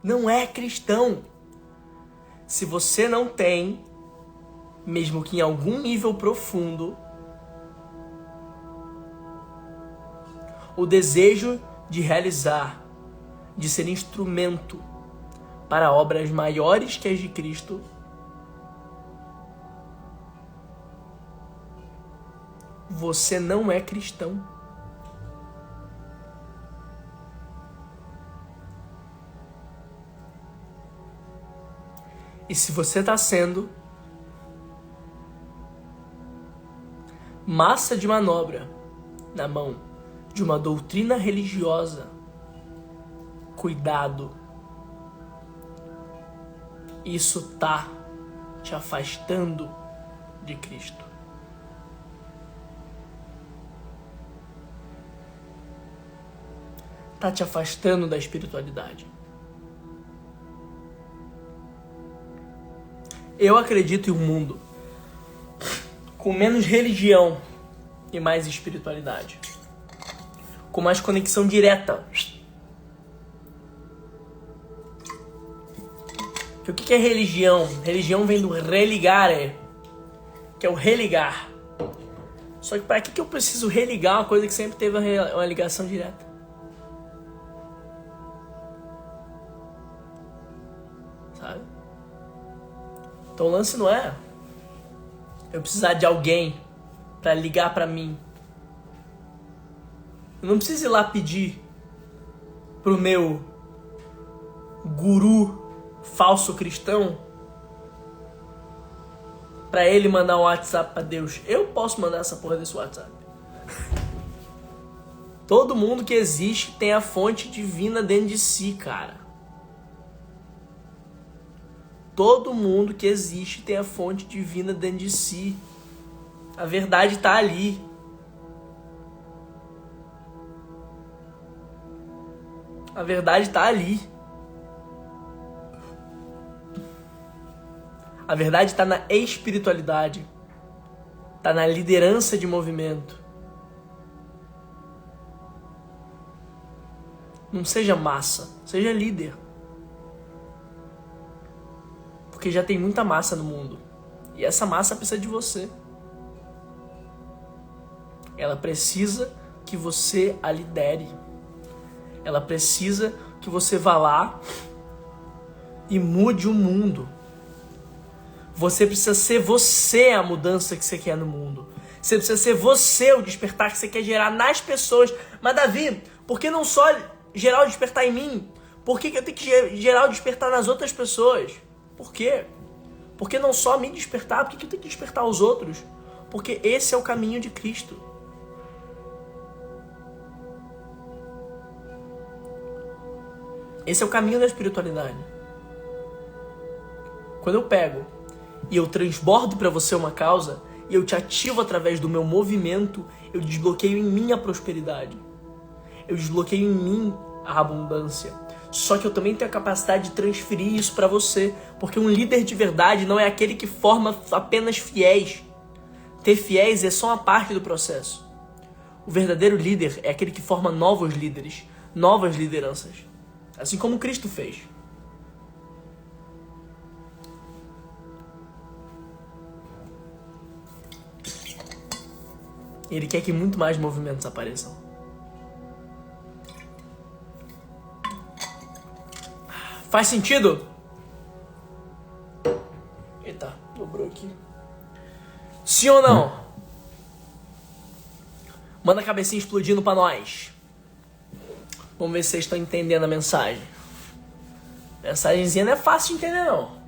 Não é cristão. Se você não tem mesmo que em algum nível profundo, o desejo de realizar, de ser instrumento para obras maiores que as de Cristo, você não é cristão. E se você está sendo massa de manobra na mão de uma doutrina religiosa, cuidado. Isso tá te afastando de Cristo. Tá te afastando da espiritualidade. Eu acredito em um mundo com menos religião e mais espiritualidade. Com mais conexão direta. O que é religião? Religião vem do religare, que é o religar. Só que para que eu preciso religar uma coisa que sempre teve uma ligação direta? Sabe? Então o lance não é eu precisar de alguém para ligar para mim. Eu não preciso ir lá pedir pro meu guru falso cristão pra ele mandar um WhatsApp pra Deus. Eu posso mandar essa porra desse WhatsApp. Todo mundo que existe tem a fonte divina dentro de si, cara. Todo mundo que existe tem a fonte divina dentro de si. A verdade tá ali. A verdade tá ali. A verdade tá na espiritualidade. Tá na liderança de movimento. Não seja massa, seja líder. Porque já tem muita massa no mundo. E essa massa precisa de você. Ela precisa que você a lidere. Ela precisa que você vá lá e mude o mundo. Você precisa ser você a mudança que você quer no mundo. Você precisa ser você o despertar que você quer gerar nas pessoas. Mas Davi, por que não só gerar o despertar em mim? Por que eu tenho que gerar o despertar nas outras pessoas? Por quê? Por que não só me despertar? Por que eu tenho que despertar os outros? Porque esse é o caminho de Cristo. Esse é o caminho da espiritualidade. Quando eu pego e eu transbordo para você uma causa e eu te ativo através do meu movimento, eu desbloqueio em mim a prosperidade. Eu desbloqueio em mim a abundância. Só que eu também tenho a capacidade de transferir isso para você, porque um líder de verdade não é aquele que forma apenas fiéis. Ter fiéis é só uma parte do processo. O verdadeiro líder é aquele que forma novos líderes, novas lideranças. Assim como Cristo fez. Ele quer que muito mais movimentos apareçam. Faz sentido? Eita, dobrou aqui. Sim ou não? Manda a cabecinha explodindo pra nós. Vamos ver se vocês estão entendendo a mensagem. Mensagenzinha não é fácil de entender, não.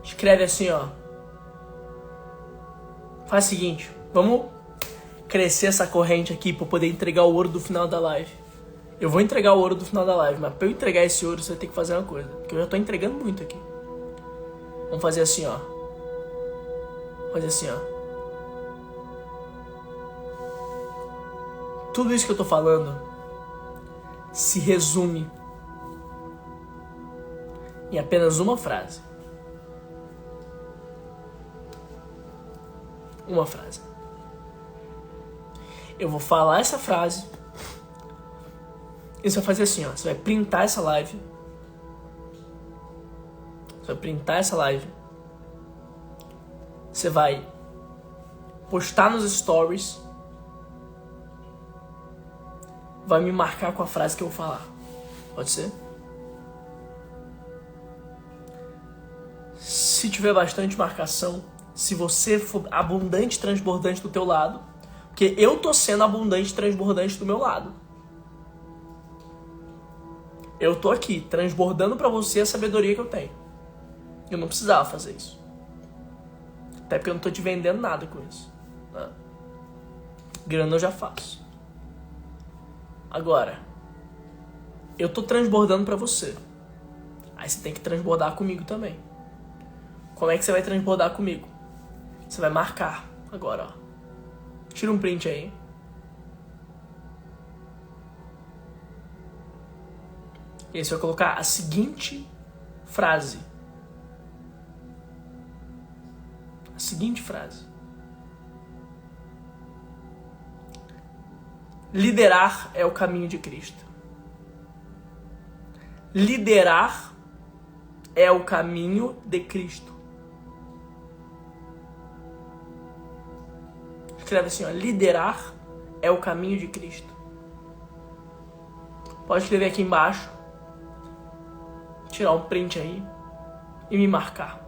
Escreve assim, ó. Faz o seguinte, vamos crescer essa corrente aqui pra eu poder entregar o ouro do final da live. Eu vou entregar o ouro do final da live, mas pra eu entregar esse ouro você tem que fazer uma coisa. Porque eu já tô entregando muito aqui. Vamos fazer assim, ó. Fazer assim, ó. Tudo isso que eu tô falando se resume em apenas uma frase. Uma frase. Eu vou falar essa frase E você vai fazer assim, ó. Você vai printar essa live. Você vai postar nos stories. Vai me marcar com a frase que eu vou falar. Pode ser? Se tiver bastante marcação, se você for abundante, transbordante do teu lado, porque eu tô sendo abundante, transbordante do meu lado. Eu tô aqui, transbordando pra você a sabedoria que eu tenho. Eu não precisava fazer isso. Até porque eu não tô te vendendo nada com isso. Né? Grana eu já faço. Agora, eu tô transbordando pra você. Aí você tem que transbordar comigo também. Como é que você vai transbordar comigo? Você vai marcar agora, ó. Tira um print aí. E aí você vai colocar a seguinte frase. A seguinte frase. Liderar é o caminho de Cristo. Liderar é o caminho de Cristo. Escreve assim, ó. Liderar é o caminho de Cristo. Pode escrever aqui embaixo. Tirar um print aí. E me marcar.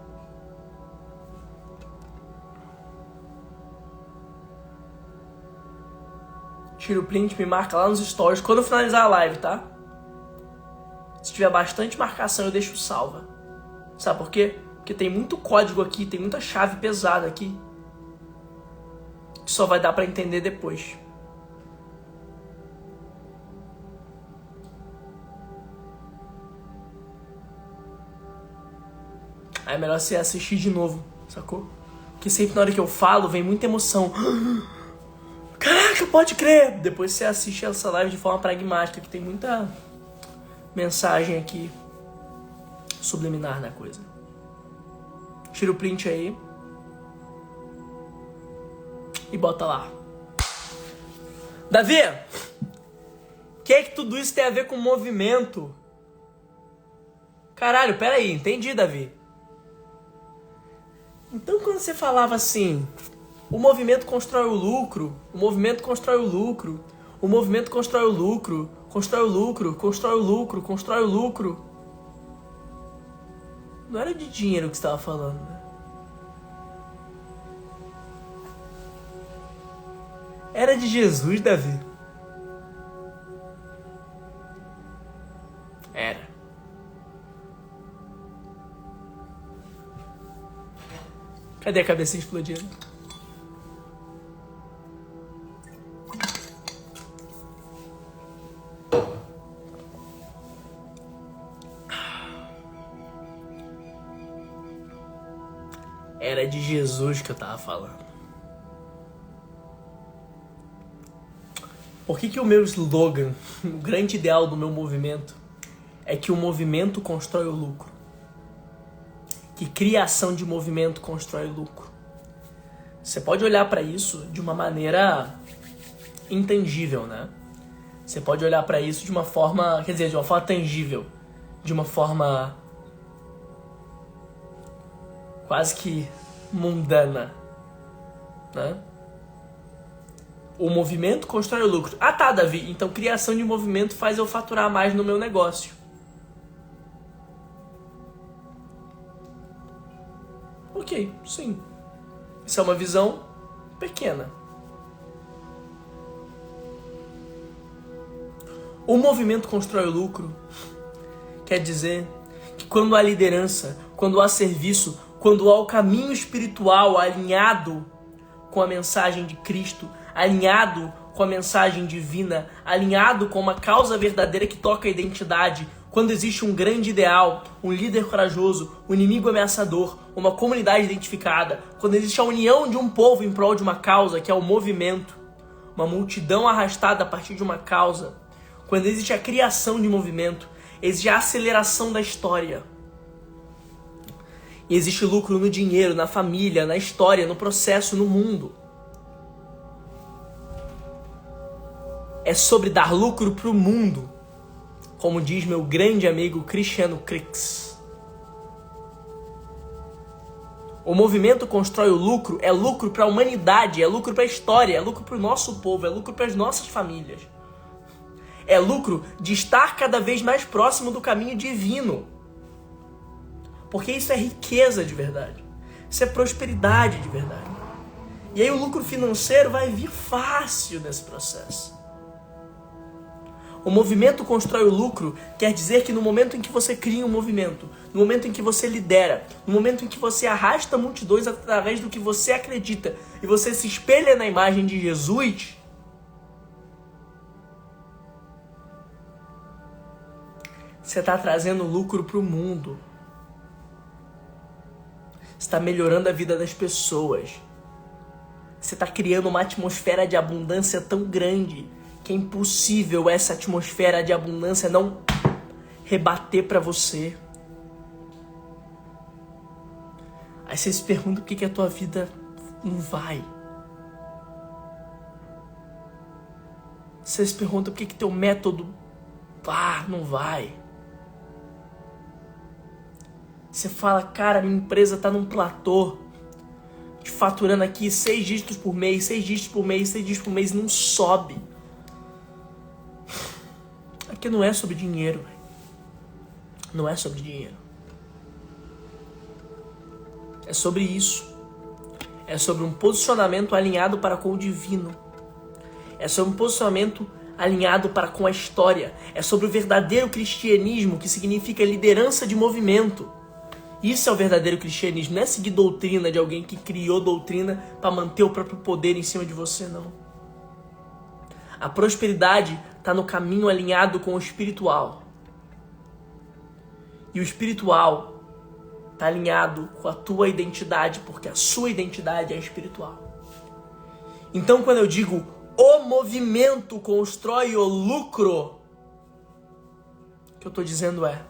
Tira o print, me marca lá nos stories. Quando eu finalizar a live, tá? Se tiver bastante marcação, eu deixo salva. Sabe por quê? Porque tem muito código aqui, tem muita chave pesada aqui. Que só vai dar pra entender depois. Aí é melhor você assistir de novo, sacou? Porque sempre na hora que eu falo, vem muita emoção. Caraca, pode crer! Depois você assiste essa live de forma pragmática, que tem muita mensagem aqui subliminar na coisa. Tira o print aí. E bota lá. Davi! O que é que tudo isso tem a ver com movimento? Caralho, peraí, entendi, Davi. Então quando você falava assim, o movimento constrói o lucro, o movimento constrói o lucro, o movimento constrói o lucro, constrói o lucro, constrói o lucro, constrói o lucro. Não era de dinheiro que você estava falando, né? Era de Jesus, Davi. Era. Cadê a cabeça explodindo? Era de Jesus que eu tava falando. Por que o meu slogan, o grande ideal do meu movimento, é que o movimento constrói o lucro? Que criação de movimento constrói o lucro? Você pode olhar para isso de uma maneira intangível, né? Você pode olhar para isso de uma forma, quer dizer, de uma forma tangível, de uma forma quase que mundana, né? O movimento constrói o lucro. Ah tá, Davi, então criação de movimento faz eu faturar mais no meu negócio. Ok, sim. Isso é uma visão pequena. O movimento constrói o lucro quer dizer que quando há liderança, quando há serviço, quando há o caminho espiritual alinhado com a mensagem de Cristo, alinhado com a mensagem divina, alinhado com uma causa verdadeira que toca a identidade, quando existe um grande ideal, um líder corajoso, um inimigo ameaçador, uma comunidade identificada, quando existe a união de um povo em prol de uma causa, que é o movimento, uma multidão arrastada a partir de uma causa, quando existe a criação de movimento, existe a aceleração da história. E existe lucro no dinheiro, na família, na história, no processo, no mundo. É sobre dar lucro para o mundo. Como diz meu grande amigo Cristiano Crix. O movimento constrói o lucro, é lucro para a humanidade, é lucro para a história, é lucro para o nosso povo, é lucro para as nossas famílias. É lucro de estar cada vez mais próximo do caminho divino. Porque isso é riqueza de verdade. Isso é prosperidade de verdade. E aí o lucro financeiro vai vir fácil nesse processo. O movimento constrói o lucro quer dizer que no momento em que você cria um movimento, no momento em que você lidera, no momento em que você arrasta multidões através do que você acredita e você se espelha na imagem de Jesus, você está trazendo lucro para o mundo. Você está melhorando a vida das pessoas. Você está criando uma atmosfera de abundância tão grande que é impossível essa atmosfera de abundância não rebater para você. Aí você se pergunta por que a tua vida não vai. Você se pergunta por que teu método não vai. Você fala, cara, minha empresa tá num platô, faturando aqui 6 dígitos por mês, 6 dígitos por mês, 6 dígitos por mês, e não sobe. Aqui não é sobre dinheiro, véio. Não é sobre dinheiro. É sobre isso. É sobre um posicionamento alinhado para com o divino. É sobre um posicionamento alinhado para com a história. É sobre o verdadeiro cristianismo, que significa liderança de movimento. Isso é o verdadeiro cristianismo. Não é seguir doutrina de alguém que criou doutrina para manter o próprio poder em cima de você, não. A prosperidade está no caminho alinhado com o espiritual. E o espiritual está alinhado com a tua identidade, porque a sua identidade é espiritual. Então, quando eu digo o movimento constrói o lucro, o que eu estou dizendo é: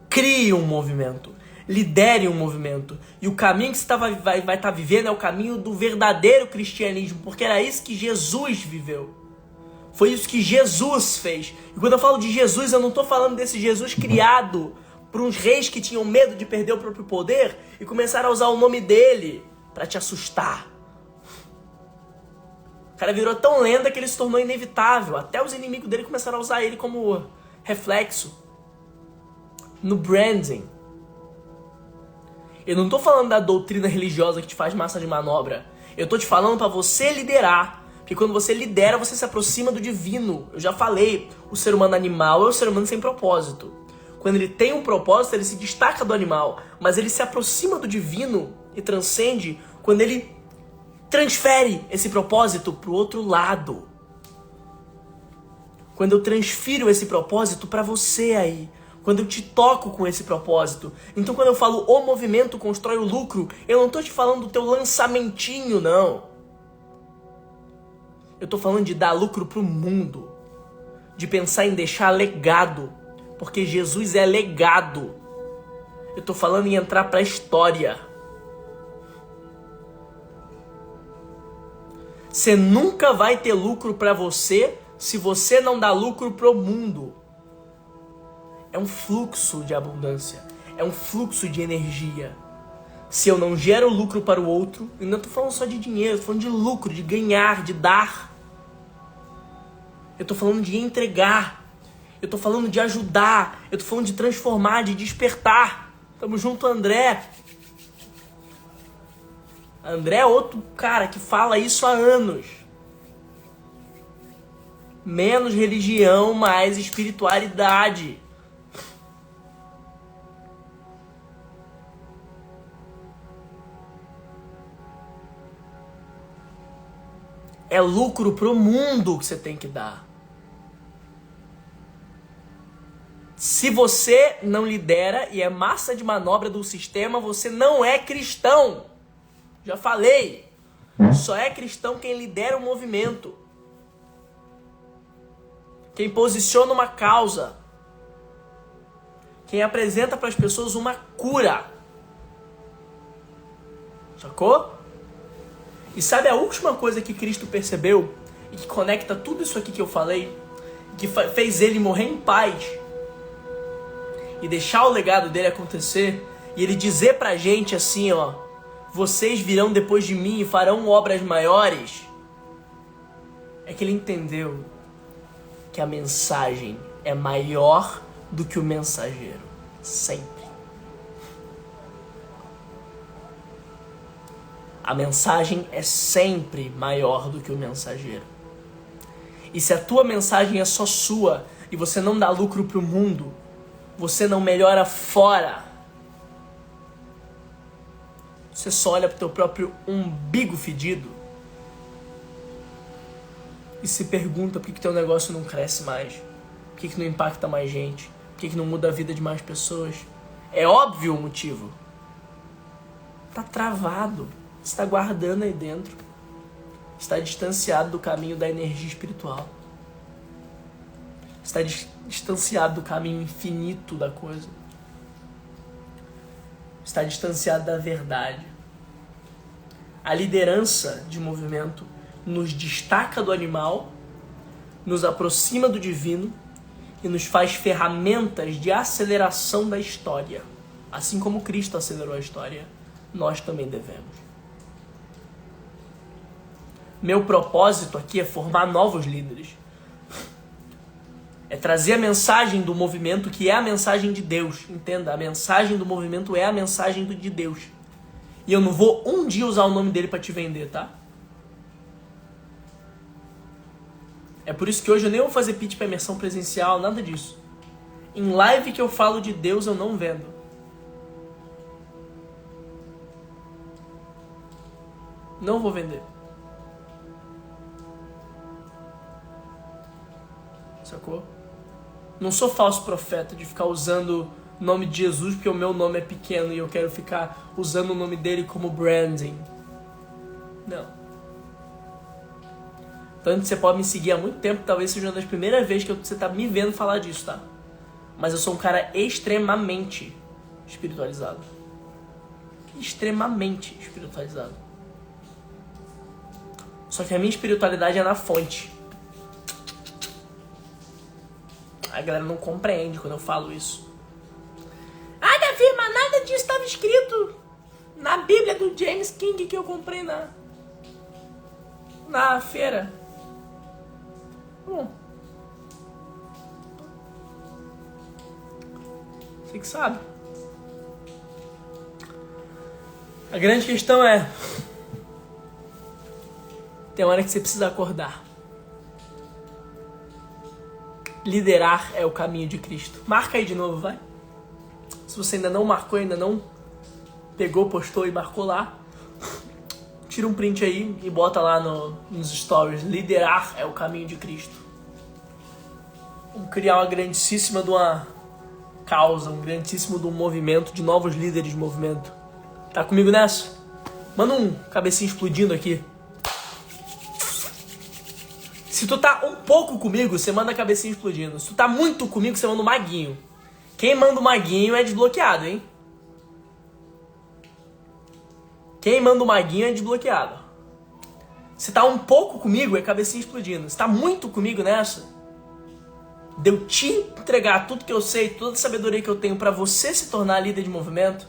crie um movimento, lidere um movimento. E o caminho que você vai estar vivendo é o caminho do verdadeiro cristianismo, porque era isso que Jesus viveu. Foi isso que Jesus fez. E quando eu falo de Jesus, eu não estou falando desse Jesus criado por uns reis que tinham medo de perder o próprio poder e começaram a usar o nome dele para te assustar. O cara virou tão lenda que ele se tornou inevitável. Até os inimigos dele começaram a usar ele como reflexo no branding. Eu não tô falando da doutrina religiosa que te faz massa de manobra. Eu tô te falando para você liderar. Porque quando você lidera, você se aproxima do divino. Eu já falei, o ser humano animal é o ser humano sem propósito. Quando ele tem um propósito, ele se destaca do animal. Mas ele se aproxima do divino e transcende quando ele transfere esse propósito pro outro lado. Quando eu transfiro esse propósito para você aí. Quando eu te toco com esse propósito. Então quando eu falo o movimento constrói o lucro, eu não tô te falando do teu lançamentinho, não. Eu tô falando de dar lucro pro mundo. De pensar em deixar legado. Porque Jesus é legado. Eu tô falando em entrar pra história. Você nunca vai ter lucro pra você se você não dá lucro pro mundo. É um fluxo de abundância. É um fluxo de energia. Se eu não gero lucro para o outro, eu não tô falando só de dinheiro, eu tô falando de lucro, de ganhar, de dar. Eu tô falando de entregar. Eu tô falando de ajudar. Eu tô falando de transformar, de despertar. Tamo junto, André. André é outro cara que fala isso há anos. Menos religião, mais espiritualidade. É lucro pro mundo que você tem que dar. Se você não lidera e é massa de manobra do sistema, você não é cristão. Já falei. Só é cristão quem lidera o movimento. Quem posiciona uma causa. Quem apresenta para as pessoas uma cura. Sacou? E sabe a última coisa que Cristo percebeu e que conecta tudo isso aqui que eu falei? que fez ele morrer em paz e deixar o legado dele acontecer, e ele dizer pra gente assim, ó, vocês virão depois de mim e farão obras maiores, é que ele entendeu que a mensagem é maior do que o mensageiro, sempre. A mensagem é sempre maior do que o mensageiro. E se a tua mensagem é só sua e você não dá lucro pro mundo, você não melhora fora, você só olha pro teu próprio umbigo fedido e se pergunta por que teu negócio não cresce mais, por que não impacta mais gente, por que não muda a vida de mais pessoas. É óbvio o motivo. Tá travado, está guardando aí dentro, está distanciado do caminho da energia espiritual, está distanciado do caminho infinito da coisa, está distanciado da verdade. A liderança de movimento nos destaca do animal, nos aproxima do divino e nos faz ferramentas de aceleração da história. Assim como Cristo acelerou a história, nós também devemos. Meu propósito aqui é formar novos líderes. É trazer a mensagem do movimento, que é a mensagem de Deus. Entenda, a mensagem do movimento é a mensagem de Deus. E eu não vou um dia usar o nome dele para te vender, tá? É por isso que hoje eu nem vou fazer pitch para imersão presencial, nada disso. Em live que eu falo de Deus, eu não vendo. Não vou vender. Sacou? Não sou falso profeta de ficar usando o nome de Jesus porque o meu nome é pequeno e eu quero ficar usando o nome dele como branding. Não. Tanto que você pode me seguir há muito tempo, talvez seja uma das primeiras vezes que você tá me vendo falar disso, tá? Mas eu sou um cara extremamente espiritualizado. Extremamente espiritualizado. Só que a minha espiritualidade é na fonte. A galera não compreende quando eu falo isso. Ah, Davi, mas nada disso estava escrito na Bíblia do James King que eu comprei na feira. Bom. Você que sabe. A grande questão é... tem hora que você precisa acordar. Liderar é o caminho de Cristo. Marca aí de novo, vai. Se você ainda não marcou, ainda não pegou, postou e marcou lá, tira um print aí e bota lá nos stories. Liderar é o caminho de Cristo. Vamos criar uma grandíssima de uma causa, um grandíssimo de um movimento, de novos líderes de movimento. Tá comigo nessa? Manda um cabecinho explodindo aqui. Se tu tá um pouco comigo, você manda a cabecinha explodindo. Se tu tá muito comigo, você manda um maguinho. Quem manda o maguinho é desbloqueado, hein? Quem manda o maguinho é desbloqueado. Se tá um pouco comigo, é cabecinha explodindo. Se tá muito comigo nessa, de eu te entregar tudo que eu sei, toda a sabedoria que eu tenho pra você se tornar líder de movimento,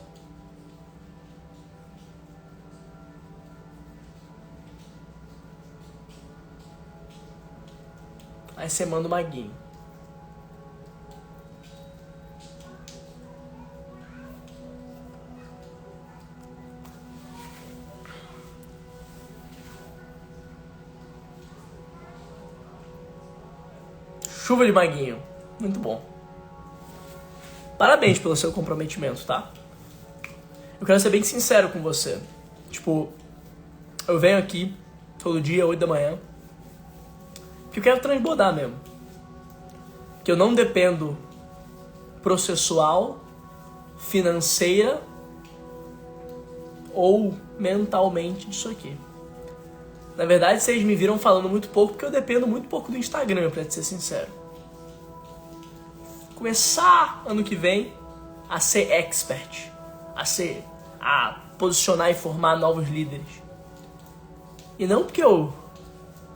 aí você manda o maguinho. Chuva de maguinho. Muito bom. Parabéns pelo seu comprometimento, tá? Eu quero ser bem sincero com você. Tipo, eu venho aqui todo dia, 8 da manhã, que eu quero transbordar mesmo. Que eu não dependo processual, financeira ou mentalmente disso aqui. Na verdade, vocês me viram falando muito pouco porque eu dependo muito pouco do Instagram, pra te ser sincero. Começar ano que vem a ser expert, a posicionar e formar novos líderes. E não porque eu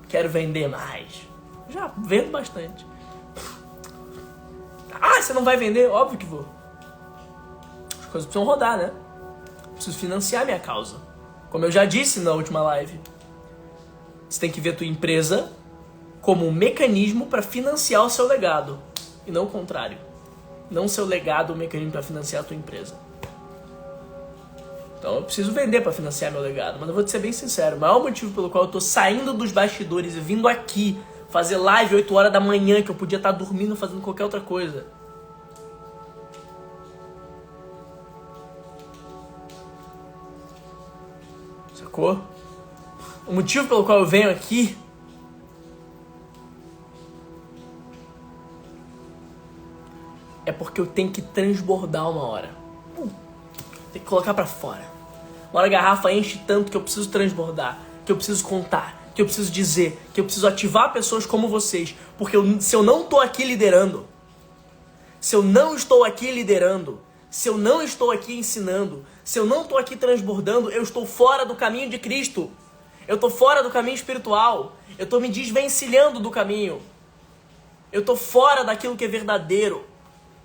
quero vender mais, já vendo bastante, Ah, você não vai vender? Óbvio que vou. As coisas precisam rodar, né? Preciso financiar minha causa. Como eu já disse na última live. Você tem que ver a tua empresa como um mecanismo para financiar o seu legado. E não o contrário. Não o seu legado, o mecanismo para financiar a tua empresa. Então eu preciso vender para financiar meu legado. Mas eu vou te ser bem sincero. O maior motivo pelo qual eu tô saindo dos bastidores e vindo aqui fazer live 8 horas da manhã, que eu podia estar dormindo fazendo qualquer outra coisa. Sacou? O motivo pelo qual eu venho aqui é porque eu tenho que transbordar uma hora. Tem que colocar pra fora. Uma hora a garrafa enche tanto que eu preciso transbordar, que eu preciso contar, que eu preciso dizer, que eu preciso ativar pessoas como vocês. Porque se eu não tô aqui liderando, se eu não estou aqui liderando, se eu não estou aqui ensinando, se eu não estou aqui transbordando, eu estou fora do caminho de Cristo. Eu estou fora do caminho espiritual. Eu estou me desvencilhando do caminho. Eu estou fora daquilo que é verdadeiro.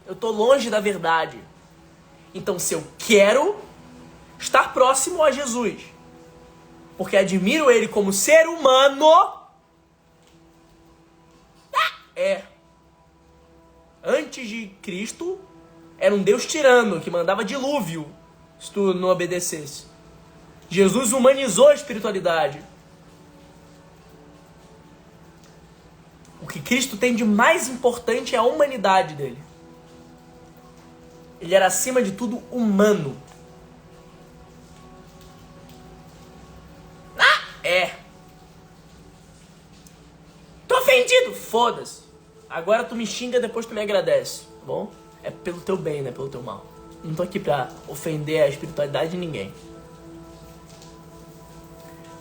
Eu estou longe da verdade. Então, se eu quero estar próximo a Jesus, porque admiro Ele como ser humano, antes de Cristo, era um Deus tirano que mandava dilúvio se tu não obedecesse. Jesus humanizou a espiritualidade. O que Cristo tem de mais importante é a humanidade dele. Ele era, acima de tudo, humano. Tô ofendido. Foda-se. Agora tu me xinga, depois tu me agradece. Tá bom? É pelo teu bem, não é pelo teu mal. Não tô aqui pra ofender a espiritualidade de ninguém.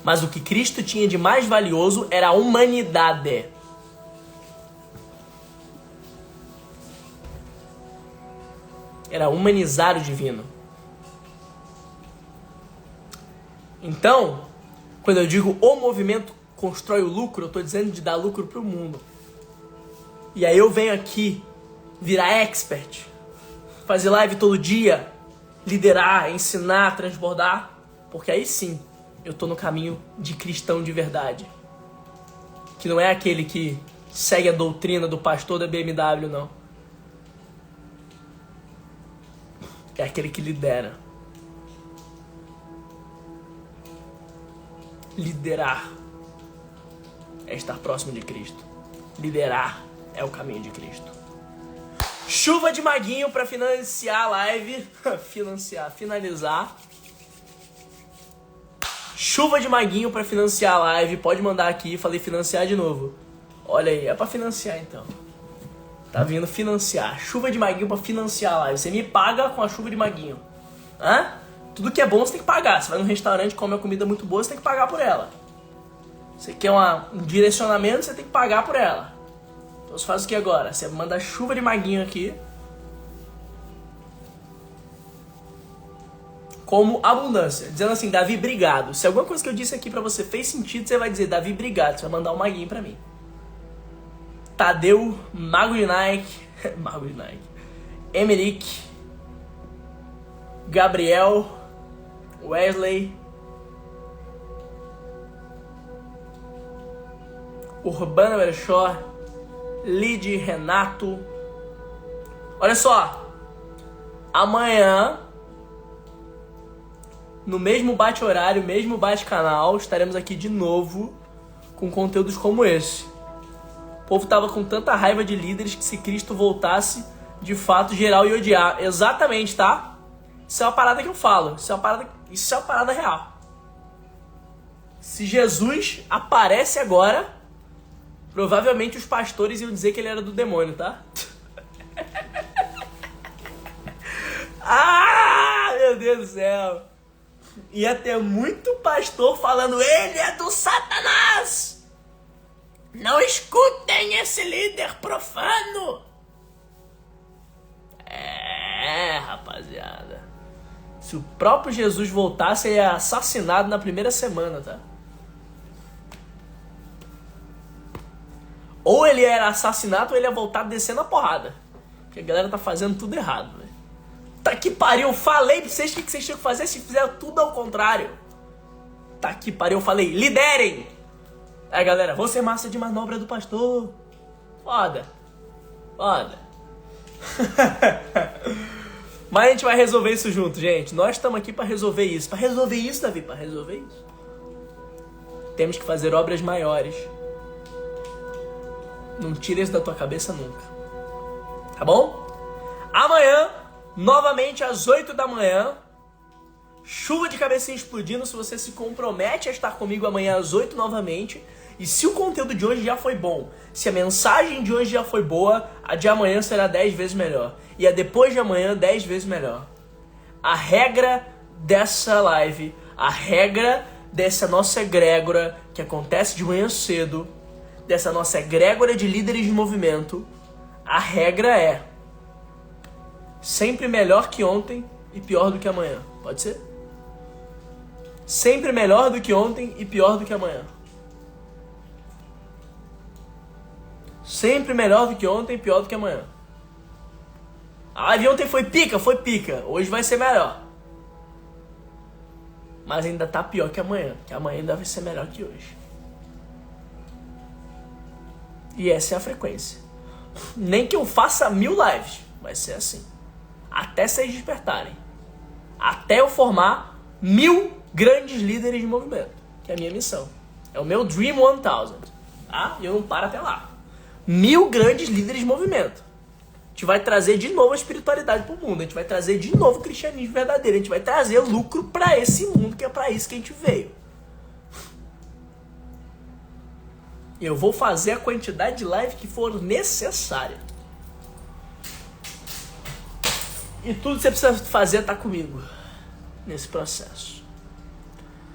Mas o que Cristo tinha de mais valioso era a humanidade. Era humanizar o divino. Então, quando eu digo o movimento constrói o lucro, eu estou dizendo de dar lucro para o mundo. E aí eu venho aqui virar expert, fazer live todo dia, liderar, ensinar, transbordar, porque aí sim eu estou no caminho de cristão de verdade. Que não é aquele que segue a doutrina do pastor da BMW, não. É aquele que lidera. Liderar é estar próximo de Cristo. Liderar é o caminho de Cristo. Chuva de maguinho para financiar a live. Finalizar. Chuva de maguinho para financiar a live. Pode mandar aqui. Falei financiar de novo. Olha aí, é para financiar então. Tá vindo financiar. Chuva de maguinho pra financiar a live. Você me paga com a chuva de maguinho. Hã? Tudo que é bom você tem que pagar. Você vai num restaurante, come uma comida muito boa, você tem que pagar por ela. Você quer um direcionamento, você tem que pagar por ela. Então você faz o que agora? Você manda chuva de maguinho aqui. Como abundância. Dizendo assim, Davi, obrigado. Se alguma coisa que eu disse aqui pra você fez sentido, você vai dizer, Davi, obrigado. Você vai mandar um maguinho pra mim. Tadeu, Mago de Nike, Emerick, Gabriel, Wesley, Urbana Berchó, Lid, Renato. Olha só, amanhã, no mesmo bate-horário, mesmo bate-canal, estaremos aqui de novo com conteúdos como esse. O povo tava com tanta raiva de líderes que se Cristo voltasse, de fato, geral ia odiar. Exatamente, tá? Isso é uma parada que eu falo. Isso é uma parada real. Se Jesus aparece agora, provavelmente os pastores iam dizer que ele era do demônio, tá? Ah, meu Deus do céu. Ia ter muito pastor falando, ele é do Satanás. Não escutem esse líder profano. Rapaziada. Se o próprio Jesus voltasse, ele ia assassinado na primeira semana, tá? Ou ele era assassinado ou ele ia voltar descendo a porrada. Porque a galera tá fazendo tudo errado, velho. Tá que pariu, eu falei pra vocês o que vocês tinham que fazer se fizeram tudo ao contrário. Tá que pariu, eu falei, liderem! Aí galera, vou ser massa de manobra do pastor. Foda. Foda. Mas a gente vai resolver isso junto, gente. Nós estamos aqui pra resolver isso. Pra resolver isso, Davi, pra resolver isso. Temos que fazer obras maiores. Não tira isso da tua cabeça nunca. Tá bom? Amanhã, novamente às 8 da manhã. Chuva de cabecinha explodindo. Se você se compromete a estar comigo amanhã às 8 novamente. E se o conteúdo de hoje já foi bom, se a mensagem de hoje já foi boa, a de amanhã será 10 vezes melhor. E a depois de amanhã 10 vezes melhor. A regra dessa live, a regra dessa nossa egrégora que acontece de manhã cedo, dessa nossa egrégora de líderes de movimento, a regra é sempre melhor que ontem e pior do que amanhã. Pode ser? Sempre melhor do que ontem e pior do que amanhã. Sempre melhor do que ontem e pior do que amanhã. A live ontem foi pica, foi pica. Hoje vai ser melhor. Mas ainda tá pior que amanhã. Que amanhã ainda vai ser melhor que hoje. E essa é a frequência. Nem que eu faça 1000 lives. Vai ser assim. Até vocês despertarem. Até eu formar 1000 grandes líderes de movimento. Que é a minha missão. É o meu Dream 1000. Tá? E eu não paro até lá. 1000 grandes líderes de movimento. A gente vai trazer de novo a espiritualidade pro mundo. A gente vai trazer de novo o cristianismo verdadeiro. A gente vai trazer lucro pra esse mundo, que é pra isso que a gente veio. Eu vou fazer a quantidade de live que for necessária. E tudo que você precisa fazer tá comigo nesse processo.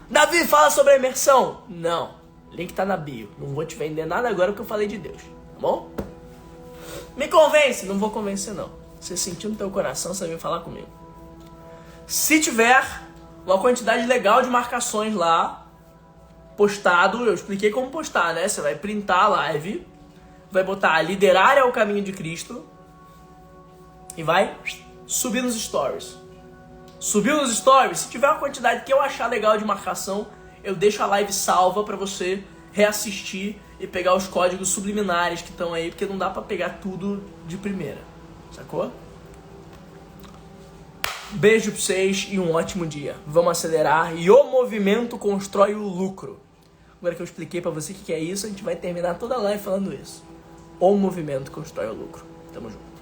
Davi, fala sobre a imersão. Não. Link tá na bio. Não vou te vender nada agora porque eu falei de Deus. Tá bom? Me convence. Não vou convencer, não. Você sentiu no teu coração, você vem falar comigo. Se tiver uma quantidade legal de marcações lá, postado, eu expliquei como postar, né? Você vai printar a live, vai botar liderar é o caminho de Cristo e vai subir nos stories. Subiu nos stories, se tiver uma quantidade que eu achar legal de marcação, eu deixo a live salva pra você reassistir e pegar os códigos subliminares que estão aí, porque não dá pra pegar tudo de primeira, sacou? Beijo pra vocês e um ótimo dia. Vamos acelerar e o movimento constrói o lucro. Agora que eu expliquei pra você o que é isso, a gente vai terminar toda a live falando isso. O movimento constrói o lucro. Tamo junto.